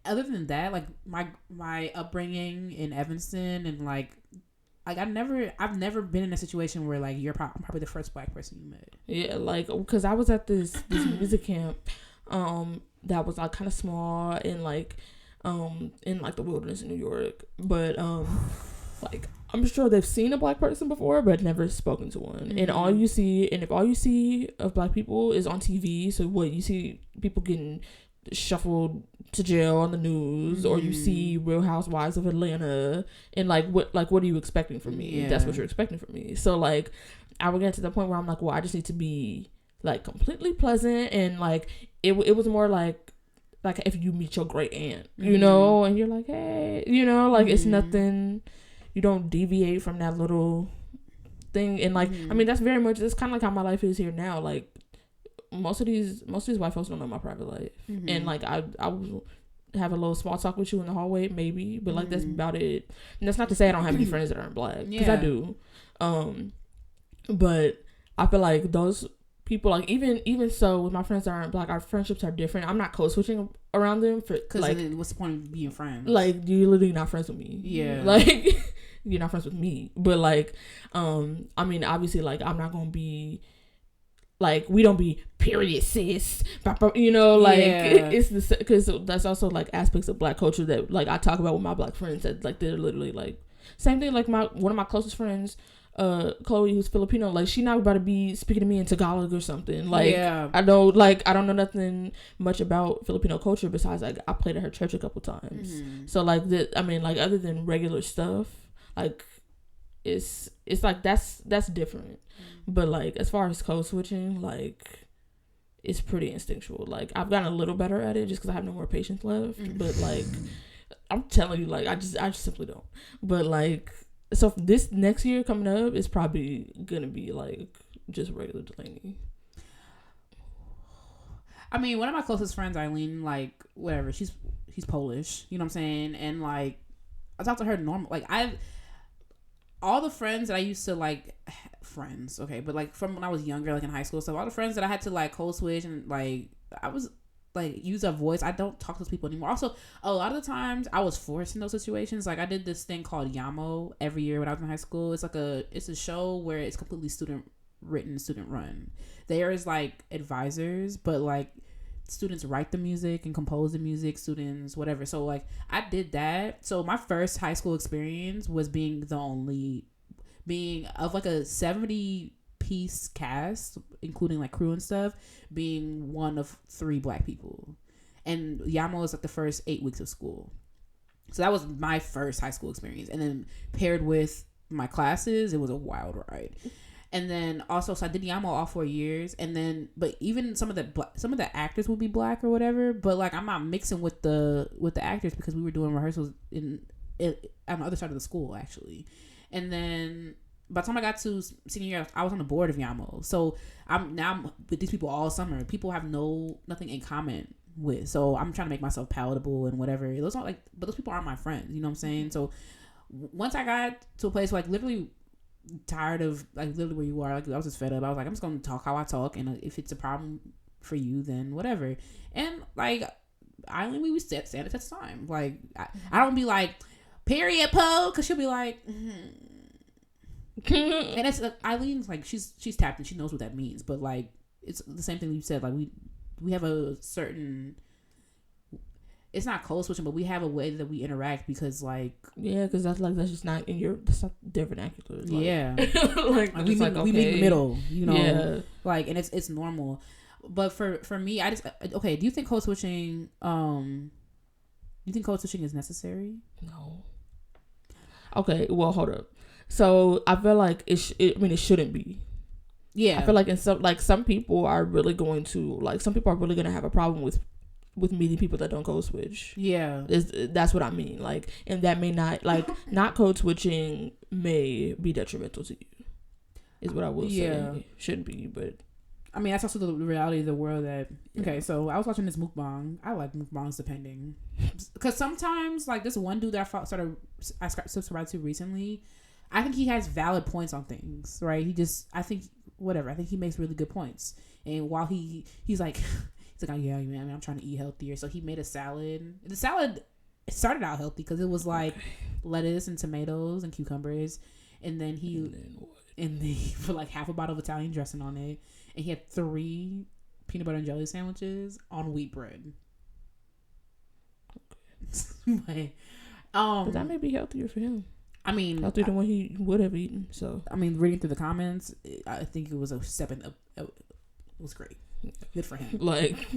other than that, like my upbringing in Evanston and like I've never been in a situation where like I'm probably the first Black person you met. Yeah, like because I was at this music camp, that was like kind of small in like the wilderness in New York, but like I'm sure they've seen a Black person before, but never spoken to one. And if all you see of Black people is on TV, so what you see people getting shuffled to jail on the news, or you see Real Housewives of Atlanta, and like what are you expecting from me? That's what you're expecting from me. So like I would get to the point where I'm like, well, I just need to be like completely pleasant, and like it was more like if you meet your great aunt, and you're like, hey, like it's nothing. You don't deviate from that little thing. And like I mean that's kind of like how my life is here now. Like most of these white folks don't know my private life. And like I will have a little small talk with you in the hallway maybe, but like that's about it. And that's not to say I don't have any friends that aren't Black, because I do. But I feel like those people, like even so with my friends that aren't Black, our friendships are different. I'm not code switching around them for because like, what's the point of being friends? Like you're literally not friends with me. Yeah, like you're not friends with me. But like I mean obviously like I'm not gonna be like, we don't be period sis, like it's the, because that's also like aspects of Black culture that like I talk about with my Black friends that like they're literally like Same thing, like one of my closest friends, Chloe, who's Filipino, like she not about to be speaking to me in Tagalog or something. Like I don't know nothing much about Filipino culture besides like I played at her church a couple times. So like like other than regular stuff, like it's like that's different. But like as far as code switching, like it's pretty instinctual. Like I've gotten a little better at it just because I have no more patience left. But like I'm telling you, like I just simply don't. But like, so this next year coming up is probably gonna be like just regular Delaney. I mean, one of my closest friends, Eileen, like whatever, she's Polish. You know what I'm saying? And like I talk to her normal. Like all the friends that I used to like friends, okay, but like from when I was younger, like in high school, so all the friends that I had to like code switch and like I was like use a voice, I don't talk to those people anymore. Also, a lot of the times I was forced in those situations. Like I did this thing called Yamo every year when I was in high school. It's a show where it's completely student written, student run. There is like advisors, but like students write the music and compose the music, students whatever. So like I did that. So my first high school experience was being of like a 70 piece cast, including like crew and stuff, being one of 3 black people. And Yamo is like the first 8 weeks of school. So that was my first high school experience. And then paired with my classes, it was a wild ride. And then also, so I did Yamo all 4 years, and then, but even some of the actors would be black or whatever. But like, I'm not mixing with the actors because we were doing rehearsals on the other side of the school actually. And then by the time I got to senior year, I was on the board of Yamo. So I'm with these people all summer. People have nothing in common with. So I'm trying to make myself palatable and whatever. But those people aren't my friends. You know what I'm saying? So once I got to a place like literally tired of like literally where you are, like I was just fed up. I was like, I'm just gonna talk how I talk, and if it's a problem for you, then whatever. And like we would stand the test of time. Like I don't be like period po, because she'll be like and it's Eileen's like she's tapped and she knows what that means, but like it's the same thing you said. Like we have a certain, it's not code switching, but we have a way that we interact because like because that's just not in your, that's not their vernacular. Like we meet in the middle, you know. Like, and it's normal. But for me, I just okay. Do you think code switching? Is necessary? No. Okay, well, hold up. So I feel like it shouldn't be. Yeah. I feel like some people are really going to have a problem with meeting people that don't code switch. Yeah. That's what I mean. Like, and that may not, like, not code switching may be detrimental to you, is what I will say. Shouldn't be, but I mean, that's also the reality of the world that, okay, so I was watching this mukbang. I like mukbangs depending. Because sometimes, like, this one dude that I subscribed to recently, I think he has valid points on things, right? I think he makes really good points. And while he's like, oh, yeah, man, I'm trying to eat healthier. So he made a salad. The salad, it started out healthy because it was like lettuce and tomatoes and cucumbers. And then he put like half a bottle of Italian dressing on it. And he had 3 peanut butter and jelly sandwiches on wheat bread. Okay. But that may be healthier for him. I mean, healthier than what he would have eaten. So I mean, reading through the comments, I think it was a step in. It was great. Good for him. Like,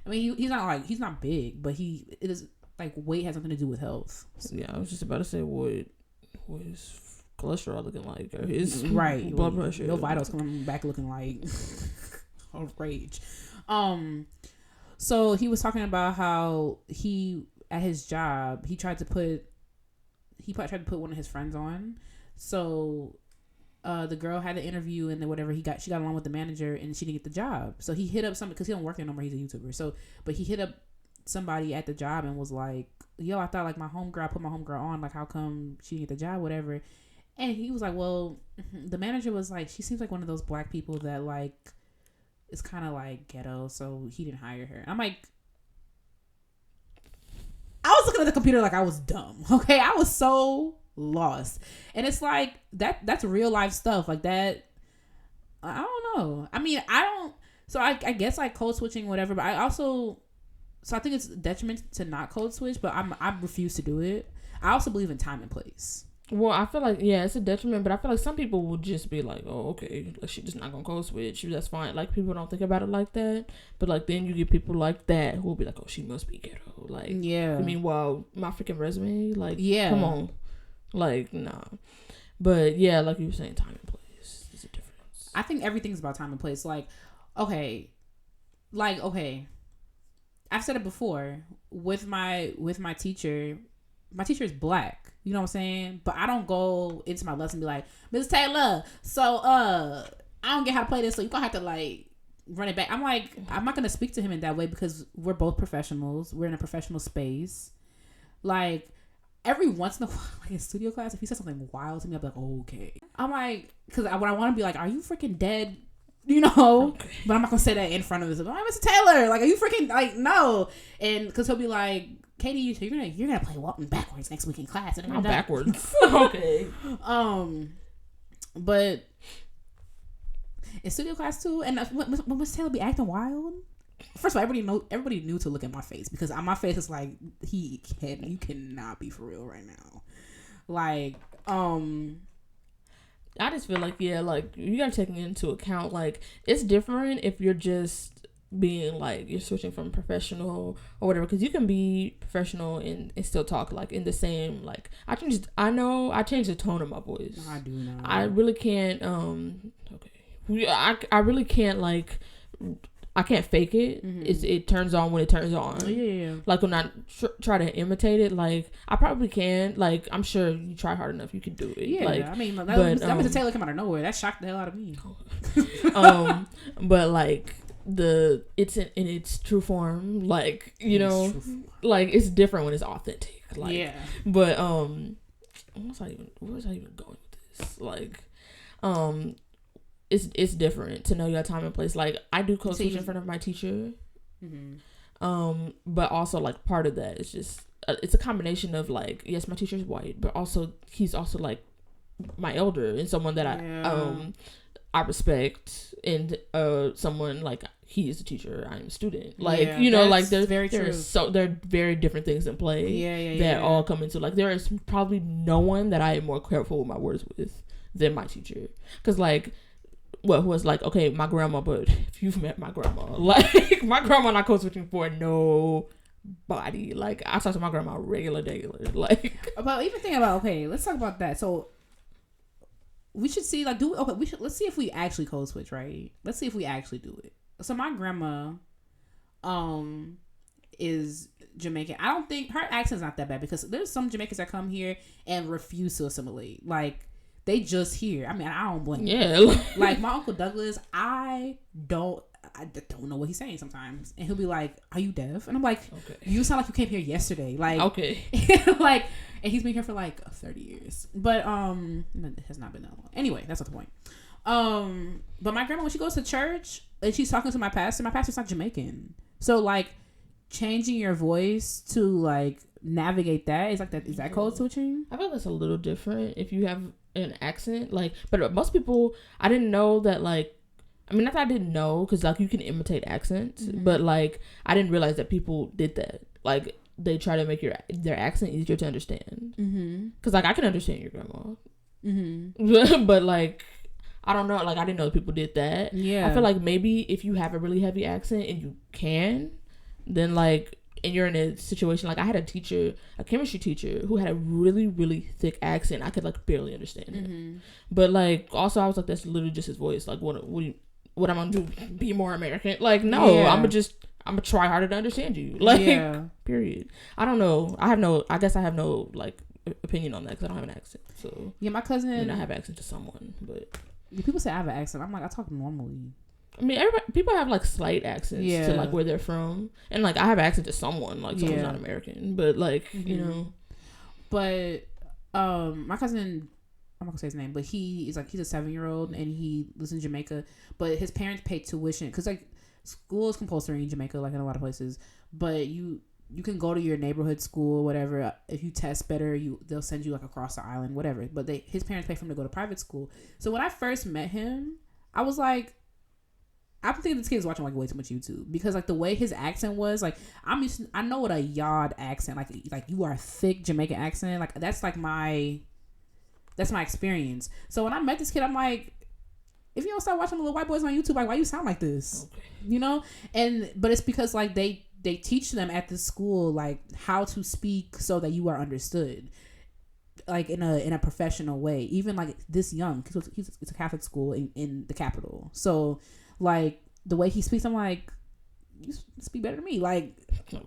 I mean, he's not big, but it is like weight has something to do with health. So. Yeah, I was just about to say what his cholesterol looking like, or his blood pressure. Your vitals coming back looking like rage. So he was talking about how he at his job he tried to put one of his friends on. So the girl had the interview and then whatever she got along with the manager and she didn't get the job. So he hit up somebody because he don't work there no more. He's a YouTuber. So, but he hit up somebody at the job and was like, "Yo, I thought like I put my homegirl on. Like, how come she didn't get the job? Whatever." And he was like, "Well," the manager was like, "She seems like one of those black people that like is kind of like ghetto, so he didn't hire her." I'm like, I was looking at the computer like I was dumb. Okay, I was so lost, and it's like that's real life stuff like that. I don't know. I mean, I don't. So I guess like code switching, whatever. But I think it's a detriment to not code switch. But I refuse to do it. I also believe in time and place. Well, I feel like, yeah, it's a detriment, but I feel like some people will just be like, oh, okay, like, she's just not gonna code switch. That's fine. Like, people don't think about it like that. But, like, then you get people like that who will be like, oh, she must be ghetto. Like, yeah. I mean, wow, my freaking resume, like, yeah. Come on. Like, nah. But, yeah, like you were saying, time and place is a difference. I think everything's about time and place. Like, okay. I've said it before. With my teacher is black. You know what I'm saying? But I don't go into my lesson and be like, Ms. Taylor, so I don't get how to play this, so you're gonna have to like run it back. I'm like, I'm not gonna speak to him in that way because we're both professionals. We're in a professional space. Like, every once in a while, like in studio class, if he says something wild to me, I'll be like, oh, okay. I'm like, because what I want to be like, are you freaking dead? You know? Okay. But I'm not gonna say that in front of him. Mr. Taylor, like, are you freaking like no? And because he'll be like, Katie, so you're gonna play Walton backwards next week in class. And I'm backwards. Okay. But in studio class too, and when Miss Taylor be acting wild, first of all, everybody knew to look at my face because my face is like, you cannot be for real right now. Like, I just feel like, yeah, like, you gotta take into account, like, it's different if you're just being like, you're switching from professional or whatever, because you can be professional and still talk like in the same, like, I changed the tone of my voice. I do know. I really can't I really can't, like, I can't fake it. Mm-hmm. It turns on when it turns on. Yeah. Like, when I try to imitate it, like, I probably can. Like, I'm sure you try hard enough, you can do it. Yeah, like, I mean, that Mr. Taylor came out of nowhere. That shocked the hell out of me. But like, it's in its true form, like, you know, like, it's different when it's authentic. Like, yeah. But where was I even going with this? Like, it's different to know your time and place. Like, I do code switch in front of my teacher. Mm-hmm. But also, like, part of that is just it's a combination of, like, yes, my teacher's white, but also he's also like my elder and someone that I respect, and someone like, he is a teacher, I'm a student. Like, you know, like, there are very different things in play that all come into, like, there is probably no one that I am more careful with my words with than my teacher. Because, like, who was like, okay, my grandma, but if you've met my grandma, like, my grandma not code switching for nobody. Like, I talk to my grandma regular. Like, about even thinking about, okay, let's talk about that. So we should see, like, let's see if we actually code switch, right? Let's see if we actually do it. So my grandma is Jamaican. I don't think her accent's not that bad because there's some Jamaicans that come here and refuse to assimilate. Like, they just here. I mean, I don't blame them. Like, my Uncle Douglas, I don't know what he's saying sometimes. And he'll be like, are you deaf? And I'm like, okay, you sound like you came here yesterday. Like, okay. Like, and he's been here for like 30 years. But it has not been that long. Anyway, that's not the point. But my grandma, when she goes to church and she's talking to my pastor's not Jamaican. So, like, changing your voice to, like, navigate that is that code switching? I feel like it's a little different if you have an accent. Like, but most people, I didn't know that, like, I mean, not that I didn't know, because, like, you can imitate accents, but, like, I didn't realize that people did that. Like, they try to make their accent easier to understand. Because, like, I can understand your grandma. But, like, I don't know. Like, I didn't know people did that. Yeah. I feel like maybe if you have a really heavy accent and you can, then, like, and you're in a situation, like, I had a chemistry teacher who had a really, really thick accent. I could, like, barely understand it. But, like, also I was like, that's literally just his voice. Like, what am I gonna do? Be more American? Like, no, yeah. I'm gonna try harder to understand you. Like, period. I don't know. I guess I have no, like, opinion on that because I don't have an accent. So yeah, my cousin. I mean, I have accent to someone, but people say I have an accent. I'm like, I talk normally. I mean, people have, like, slight accents to, like, where they're from, and, like, I have an accent to someone, like, someone's not American, but, like, you know. But my cousin, I'm not gonna say his name, but he's a 7-year-old and he lives in Jamaica, but his parents pay tuition because, like, school is compulsory in Jamaica, like in a lot of places, but you can go to your neighborhood school or whatever. If you test better, they'll send you, like, across the island, whatever. But his parents pay for him to go to private school. So when I first met him, I was like, I think this kid is watching, like, way too much YouTube because, like, the way his accent was, like, I know what a yard accent, like you are a thick Jamaican accent, like, that's like my that's my experience. So when I met this kid, I'm like, if you don't start watching little white boys on YouTube, like, why you sound like this? Okay. You know? But it's because, like, they teach them at this school, like, how to speak so that you are understood, like, in a professional way. Even, like, this young, because it's a Catholic school in the capital. So, like, the way he speaks, I'm like, you speak better than me. Like, okay.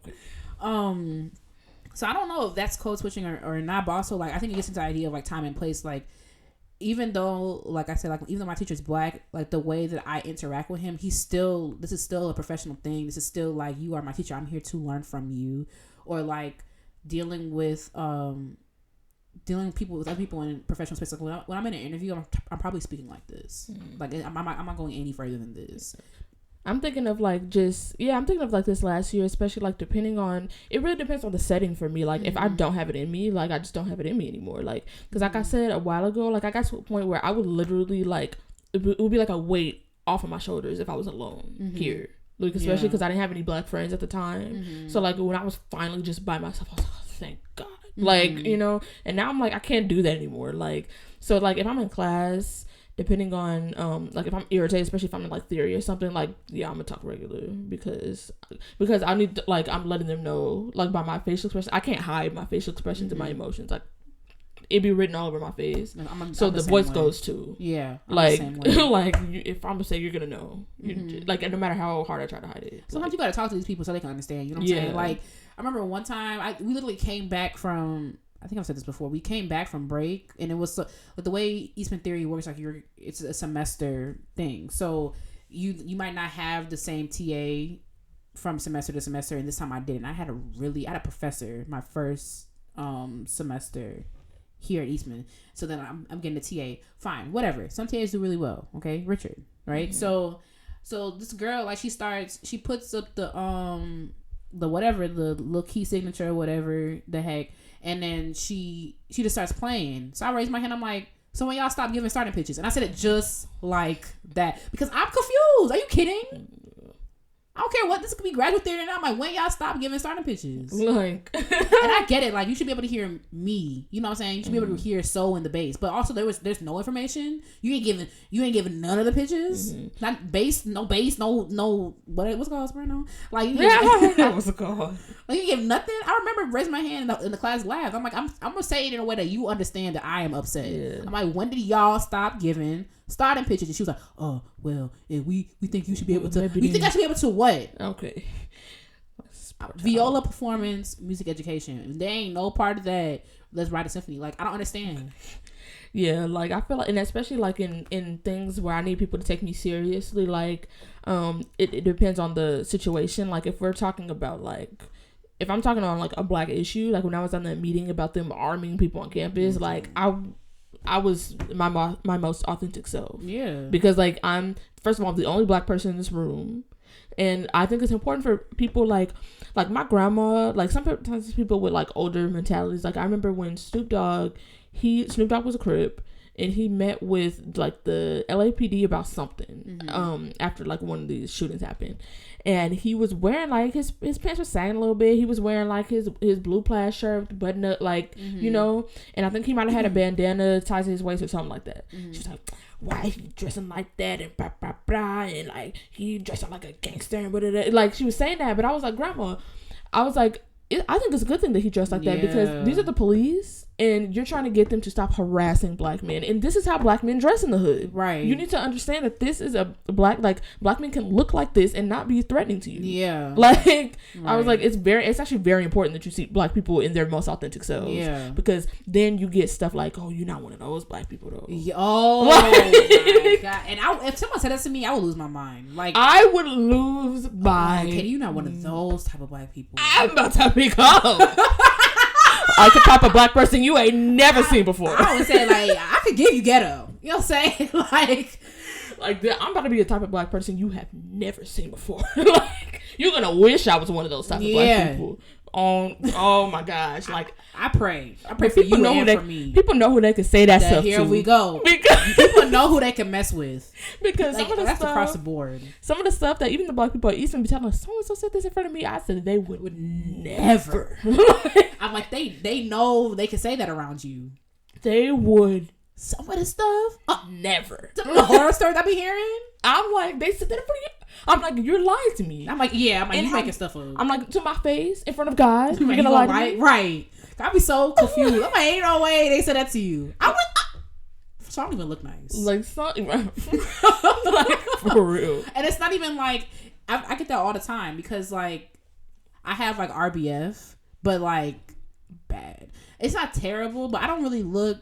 So I don't know if that's code switching or not, but also, like, I think it gets into the idea of, like, time and place. Like, even though, like I said, like, even though my teacher's black, like, the way that I interact with him, this is still a professional thing. This is still, like, you are my teacher. I'm here to learn from you. Or, like, dealing with people with other people in professional space. Like, when I'm in an interview, I'm probably speaking like this. Like, I'm not going any further than this. I'm thinking of like this last year, especially like depending on, it really depends on the setting for me. Like, if I don't have it in me, like, I just don't have it in me anymore. Like, because like I said a while ago, like, I got to a point where I would literally, like, it would be like a weight off of my shoulders if I was alone here. Like, especially because I didn't have any black friends at the time. So, like, when I was finally just by myself, I was like, oh, thank God. Like, you know, and now I'm like, I can't do that anymore. Like, so, like, if I'm in class, depending on, like, if I'm irritated, especially if I'm in, like, theory or something, like, yeah, I'm gonna talk regular because I need to, like, I'm letting them know, like, by my facial expression. I can't hide my facial expressions and my emotions. Like, it be written all over my face. So the voice goes too. Yeah. Like, like, if I'm gonna say, you're gonna know. Like, and no matter how hard I try to hide it. Sometimes you gotta talk to these people so they can understand. You know what I'm saying? Like, I remember one time, we literally came back from, I think I've said this before. We came back from break, and it was like the way Eastman theory works. Like, it's a semester thing, so you might not have the same TA from semester to semester. And this time I didn't. I had a professor my first semester here at Eastman. So then I'm getting a TA. Fine, whatever. Some TAs do really well. Okay, Richard, right? So this girl, like, she puts up the whatever, the little key signature or whatever the heck. And then she just starts playing. So I raised my hand. I'm like, so when y'all stop giving starting pitches? And I said it just like that because I'm confused. Are you kidding? I don't care what, this could be graduate theater. And I'm like, when y'all stop giving starting pitches? Like, and I get it. Like, you should be able to hear me. You know what I'm saying? You should be able to hear soul in the bass. But also there's no information. You ain't giving none of the pitches. Not bass, no, what's it called, Bruno? Like, what's it called? Like, you give nothing. I remember raising my hand and the class laughed. I'm like, I'm gonna say it in a way that you understand that I am upset. Yeah. I'm like, when did y'all stop giving starting pitches? And she was like, oh, well, yeah, we think you should be able to. You think I should be able to what? Okay. Viola performance, music education. There ain't no part of that. Let's write a symphony. Like, I don't understand. Yeah, like, I feel like, and especially like in things where I need people to take me seriously, like, it depends on the situation. Like, if we're talking about, like, if I'm talking on like a black issue, like when I was on that meeting about them arming people on campus, like, I was my most authentic self. Yeah. Because, like, I'm, first of all, the only black person in this room. And I think it's important for people like my grandma, like, sometimes people with, like, older mentalities. Like, I remember when Snoop Dogg was a Crip, and he met with, like, the LAPD about something, after, like, one of these shootings happened. And he was wearing, like, his pants were sagging a little bit. He was wearing, like, his blue plaid shirt, button up, like, you know. And I think he might have had a bandana tied to his waist or something like that. She was like, why is he dressing like that? And blah, blah, blah. And, like, he dressing like a gangster and blah, blah, blah. Like, she was saying that. But I was like, Grandma, I was like, I think it's a good thing that he dressed like that, because these are the police, and you're trying to get them to stop harassing black men, and this is how black men dress in the hood. Right. You need to understand that this is a black men can look like this and not be threatening to you. Yeah. Like, right. I was like, it's actually very important that you see black people in their most authentic selves. Yeah. Because then you get stuff like, oh, you're not one of those black people though. Oh my God. And if someone said that to me, I would lose my mind. Like, I would lose my okay, you're not one of those type of black people. I'm about to become I could pop a black person you ain't never seen before. I would say, like, I could give you ghetto. You know what I'm saying? like I'm about to be the type of black person you have never seen before. Like, you're gonna wish I was one of those type of black people. Oh my gosh! Like, I pray for you and for me. People know who they can say that stuff here to. Here we go. Because people know who they can mess with. Because like, some of the that's stuff, across the board. Some of the stuff that even the black people at Eastman be telling us, so and so said this in front of me. I said they would never. I'm like, they know they can say that around you. They would Some of this stuff, never. Some of the horror stories I be hearing. I'm like, they said that for you. I'm like, you're lying to me. I'm like, yeah. I'm like, you making stuff up. I'm like, to my face, in front of God, you're like, gonna lie to me? Right. I be so confused. I'm like, ain't no way they said that to you. So I don't even look nice. Like, like, for real. And it's not even like, I get that all the time because, like, I have, like, RBF, but, like, bad. It's not terrible, but I don't really look...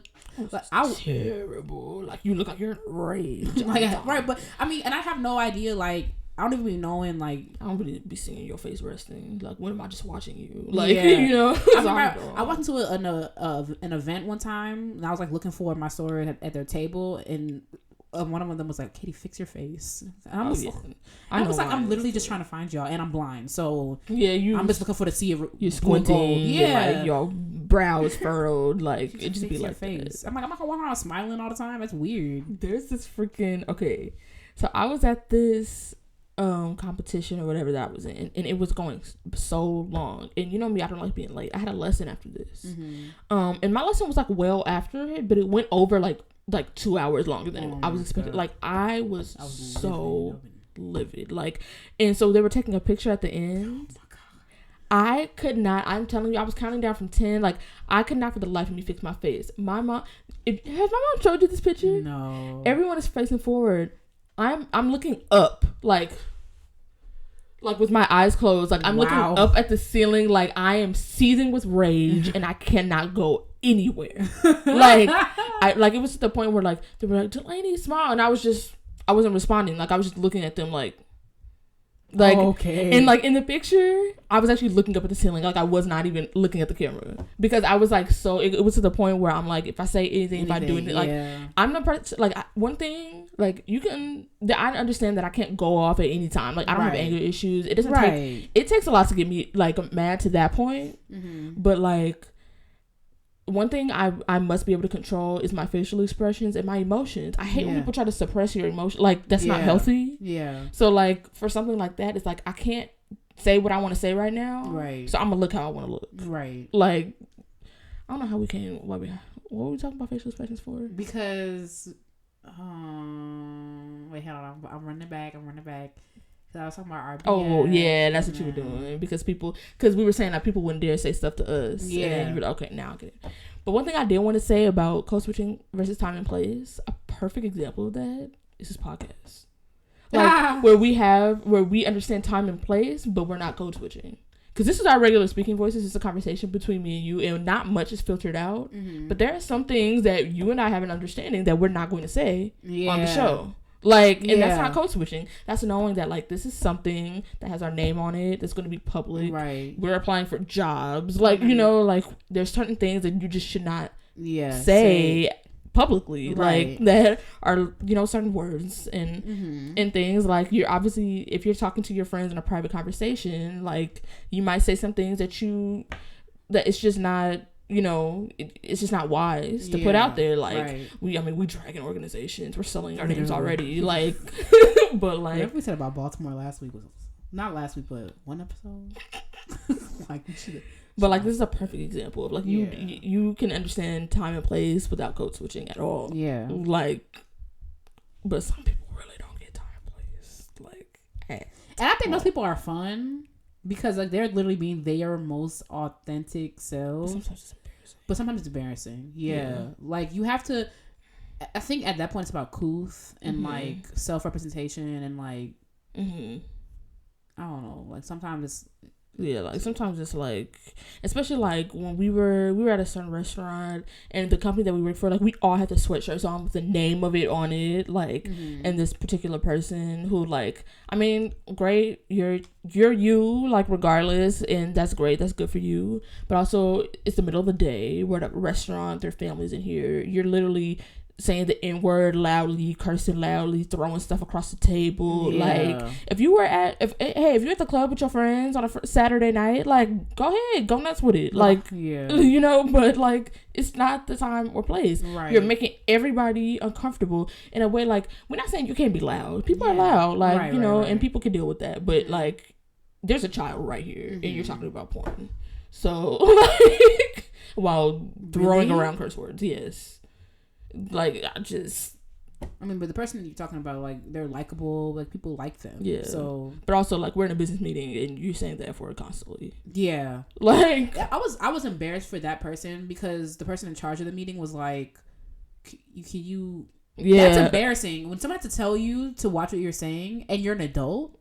Like, terrible. Like, you look like you're enraged. Like, right, but, I mean, and I have no idea, like, I don't even be knowing, like... I don't really be seeing your face resting. Like, when am I just watching you? Like, you know? I went to an event one time, and I was, like, looking for my story at their table, and one of them was like, Katie, fix your face. And I was like, I'm literally just trying to find y'all, and I'm blind, so I'm just looking for to see if you're squinting, like your brow is furrowed, like it just be like face. I'm not gonna walk around smiling all the time. That's weird. There's this freaking so I was at this competition or whatever that I was in, and it was going so long, and you know me, I don't like being late. I had a lesson after this, and my lesson was like well after it, but it went over like 2 hours longer than I was expecting. Like I was so livid. Like, and so they were taking a picture at the end. Oh my God. I could not, I'm telling you, I was counting down from 10. Like, I could not for the life of me fix my face. My mom, has my mom showed you this picture? No. Everyone is facing forward. I'm looking up, like with my eyes closed. Like, I'm looking up at the ceiling, like I am seething with rage and I cannot go anywhere. Like, it was to the point where, like, they were like, Delaney, smile. And I wasn't responding. Like, I was just looking at them like, okay. And, like, in the picture, I was actually looking up at the ceiling. Like, I was not even looking at the camera. Because I was, like, so... It was to the point where I'm, like, if I say anything, if I do anything... Like, I'm the person... Like, one thing... Like, you can... I understand that I can't go off at any time. Like, I don't have anger issues. It doesn't take... It takes a lot to get me, like, mad to that point. But, like... One thing I must be able to control is my facial expressions and my emotions. I hate when people try to suppress your emotion. Like, that's not healthy. Yeah. So, like, for something like that, it's like, I can't say what I want to say right now. Right. So I'm going to look how I want to look. Right. Like, I don't know how we came... What were we talking about facial expressions for? Because... wait, hold on. I'm running it back. I was talking about RBS. Oh, yeah, that's what you were doing. Because we were saying that people wouldn't dare say stuff to us. Yeah. And then you were like, okay, now I get it. But one thing I did want to say about code switching versus time and place, a perfect example of that is this podcast. Like, where we understand time and place, but we're not code switching. Because this is our regular speaking voices. It's a conversation between me and you, and not much is filtered out. But there are some things that you and I have an understanding that we're not going to say on the show. Like, and that's not code switching. That's knowing that, like, this is something that has our name on it, that's going to be public. Right. We're applying for jobs. Like, you know, like, there's certain things that you just should not say publicly. Right. Like, that are, you know, certain words and things. Like, you're obviously, if you're talking to your friends in a private conversation, like, you might say some things that it's just not... You know, it's just not wise to put out there. Like, we dragging organizations. We're selling our names already. Like, but like... Whatever we said about Baltimore last week was... Not last week, but one episode. Like, we should... But, like, this is a perfect example of, like, you can understand time and place without code switching at all. Yeah. Like, but some people really don't get time and place. Like, and I think those people are fun. Because, like, they're literally being their most authentic selves. Sometimes it's embarrassing. Yeah. Like, you have to... I think at that point it's about couth and, like, self-representation and, like... I don't know. Like, sometimes it's... Yeah, like, sometimes it's, like... Especially, like, when we were at a certain restaurant, and the company that we work for, like, we all had the sweatshirts on with the name of it on it, like, and this particular person who, like... I mean, great, you're you, like, regardless, and that's great, that's good for you, but also, it's the middle of the day, we're at a restaurant, there are families in here, you're literally saying the N-word loudly, cursing loudly, throwing stuff across the table. Like, if you're at the club with your friends on a Saturday night, like, go ahead, go nuts with it. Like, you know, but, like, it's not the time or place. Right. You're making everybody uncomfortable in a way. Like, we're not saying you can't be loud. People are loud, like, you know, and people can deal with that. But, like, there's a child right here, and you're talking about porn. So, like, while throwing around curse words, yes. Like, I mean, but the person you're talking about, like, they're likable, like, people like them. Yeah. So, but also, like, we're in a business meeting and you're saying that for constantly. Yeah. Like, I was embarrassed for that person because the person in charge of the meeting was like, can you yeah, that's embarrassing when someone has to tell you to watch what you're saying and you're an adult.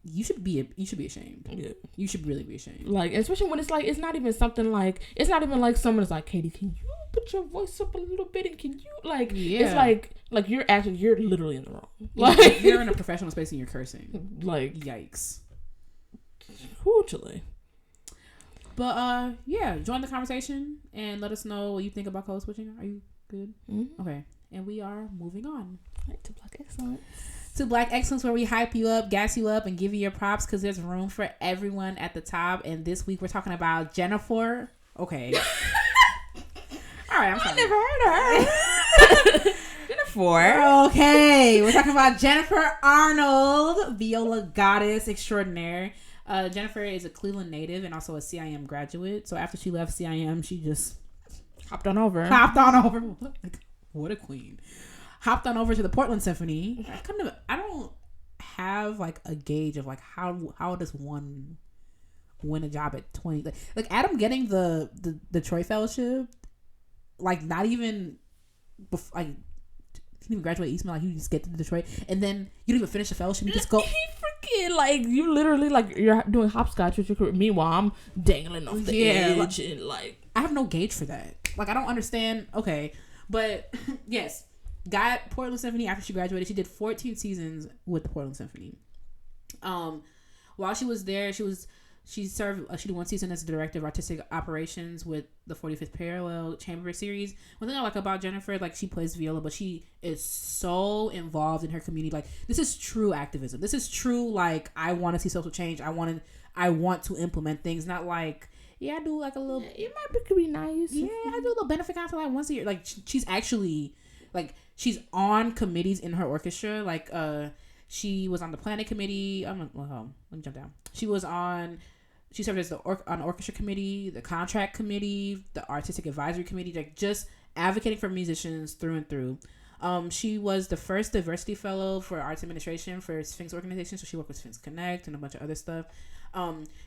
You should be ashamed. Yeah. You should really be ashamed. Like, especially when it's like, it's not even something like, it's not even like someone is like, Katie, can you put your voice up a little bit and can you, like, it's like you're literally in the wrong. Like, you're in a professional space and you're cursing. Like, yikes. Hugely. But, yeah, join the conversation and let us know what you think about code switching. Are you good? Mm-hmm. Okay. And we are moving on. Right, to Black Excellence. To Black Excellence, where we hype you up, gas you up, and give you your props because there's room for everyone at the top. And this week we're talking about Jennifer. Okay. All right, I never heard of her. Jennifer. Okay, we're talking about Jennifer Arnold, viola goddess extraordinaire. Jennifer is a Cleveland native and also a CIM graduate. So after she left CIM, she just hopped on over. What a queen. Hopped on over to the Portland Symphony. I don't have like a gauge of like how does one win a job at 20? Like Adam getting the Troy Fellowship, like not even before, like he didn't even graduate Eastman. Like you just get to Detroit and then you don't even finish the fellowship. You just go. He freaking like you literally like you're doing hopscotch with your career. Meanwhile, I'm dangling off the edge and like I have no gauge for that. Like I don't understand. Okay, but yes. Got Portland Symphony after she graduated. She did 14 seasons with the Portland Symphony. While she was there, she did one season as the director of artistic operations with the 45th Parallel Chamber Series. One thing I like about Jennifer, like she plays viola, but she is so involved in her community. Like this is true activism. This is true. Like I want to see social change. I want to implement things. Not like I do like a little. It might be nice. Yeah, I do a little benefit concert like once a year. Like she's actually like. She's on committees in her orchestra. Like, she was on the planning committee. Let me jump down. She served as on the orchestra committee, the contract committee, the artistic advisory committee, like just advocating for musicians through and through. She was the first diversity fellow for arts administration for Sphinx organization. So she worked with Sphinx Connect and a bunch of other stuff.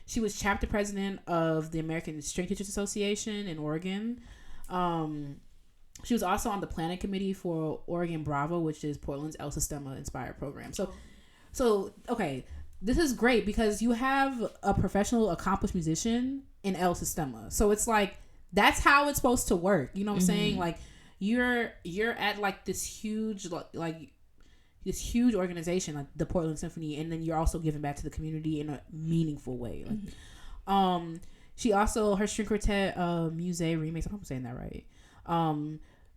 She was chapter president of the American String Teachers Association in Oregon. She was also on the planning committee for Oregon Bravo, which is Portland's El Sistema inspired program. So okay, this is great because you have a professional, accomplished musician in El Sistema. So it's like that's how it's supposed to work. You know what I'm saying? Like you're at like this huge this huge organization like the Portland Symphony, and then you're also giving back to the community in a meaningful way. Like, she also her string quartet, Musée Remix. I hope I'm saying that right.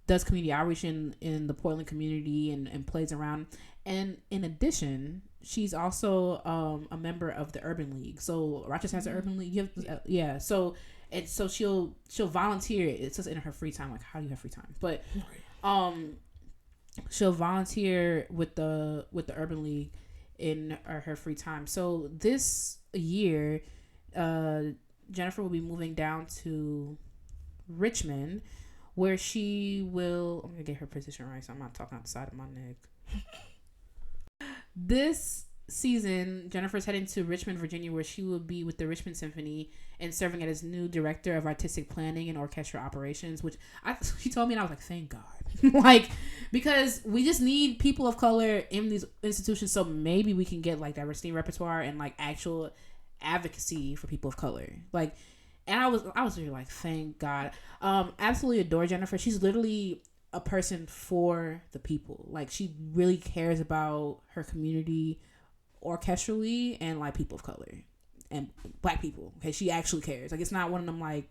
Does community outreach in the Portland community and plays around. And in addition, she's also a member of the Urban League. So Rochester has an Urban League. So she'll volunteer. It's just in her free time. Like how do you have free time? But she'll volunteer with the Urban League in her free time. So this year, Jennifer will be moving down to Richmond, where she will. I'm gonna get her position right, so I'm not talking out the side of my neck. This season, Jennifer's heading to Richmond, Virginia, where she will be with the Richmond Symphony and serving as new director of artistic planning and orchestral operations. Which she told me, and I was like, thank God, like because we just need people of color in these institutions, so maybe we can get like diversity in repertoire and like actual advocacy for people of color, like. And I was really like, thank God. Absolutely adore Jennifer. She's literally a person for the people. Like she really cares about her community orchestrally and like people of color and Black people. Okay, she actually cares. Like it's not one of them like.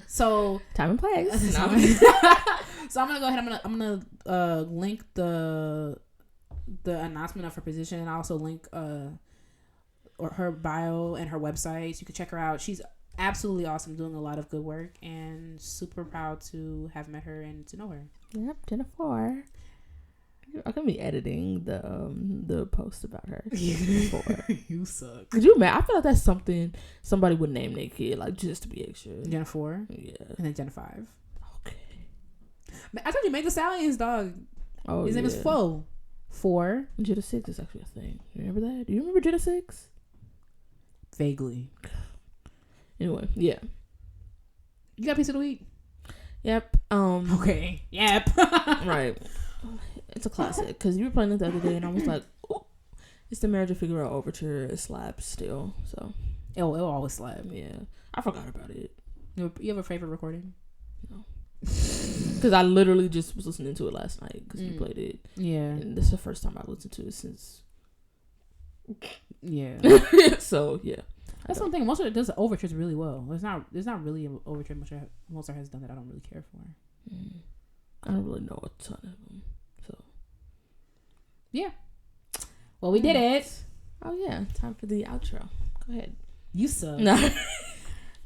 So time and place. So I'm gonna go ahead. I'm gonna link the announcement of her position, and I also link or her bio and her website, so you can check her out. She's absolutely awesome, doing a lot of good work, and super proud to have met her and to know her. Yep, Jennifer. I can be editing the post about her. You suck. Could you imagine? I feel like that's something somebody would name their kid, like just to be extra. Gen 4? Yeah. And then Gen 5. Okay. I told you, make the Stallions, dog. Oh, his name is Fo. 4. Jetta 6 is actually a thing. You remember that? Do you remember Jetta 6? Vaguely. Anyway, yeah. You got piece of the week? Yep. Okay. Yep. Right. It's a classic because you were playing it the other day and I was like, "Ooh, it's the Marriage of Figaro Overture. It slaps still." So it'll always slap. Yeah, I forgot about it. You have a favorite recording? No, because I literally just was listening to it last night because you played it. Yeah, and this is the first time I listened to it since. Yeah. So yeah, that's one thing. Mozart does overtures really well. There's not really an overture Mozart has done that I don't really care for. I don't really know a ton of them. So yeah. Well, we did it. Oh yeah, time for the outro. Go ahead. You suck.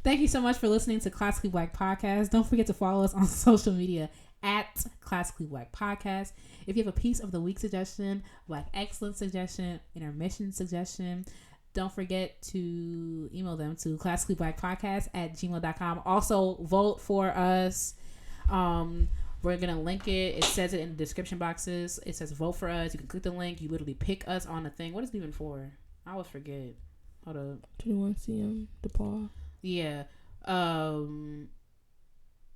Thank you so much for listening to Classically Black Podcast. Don't forget to follow us on social media at Classically Black Podcast. If you have a piece of the week suggestion, Black Excellence suggestion, intermission suggestion, don't forget to email them to classicallyblackpodcast@gmail.com. Also, vote for us. We're going to link it. It says it in the description boxes. It says vote for us. You can click the link. You literally pick us on the thing. What is it even for? I always forget. Hold up. 21 CM, DePaul. Yeah.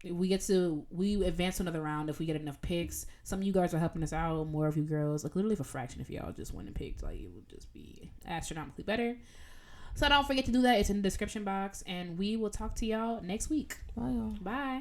We advance to another round if we get enough picks. Some of you guys are helping us out. More of you girls. Like literally for a fraction if y'all just went and picked. Like it would just be astronomically better. So don't forget to do that. It's in the description box. And we will talk to y'all next week. Bye y'all. Bye.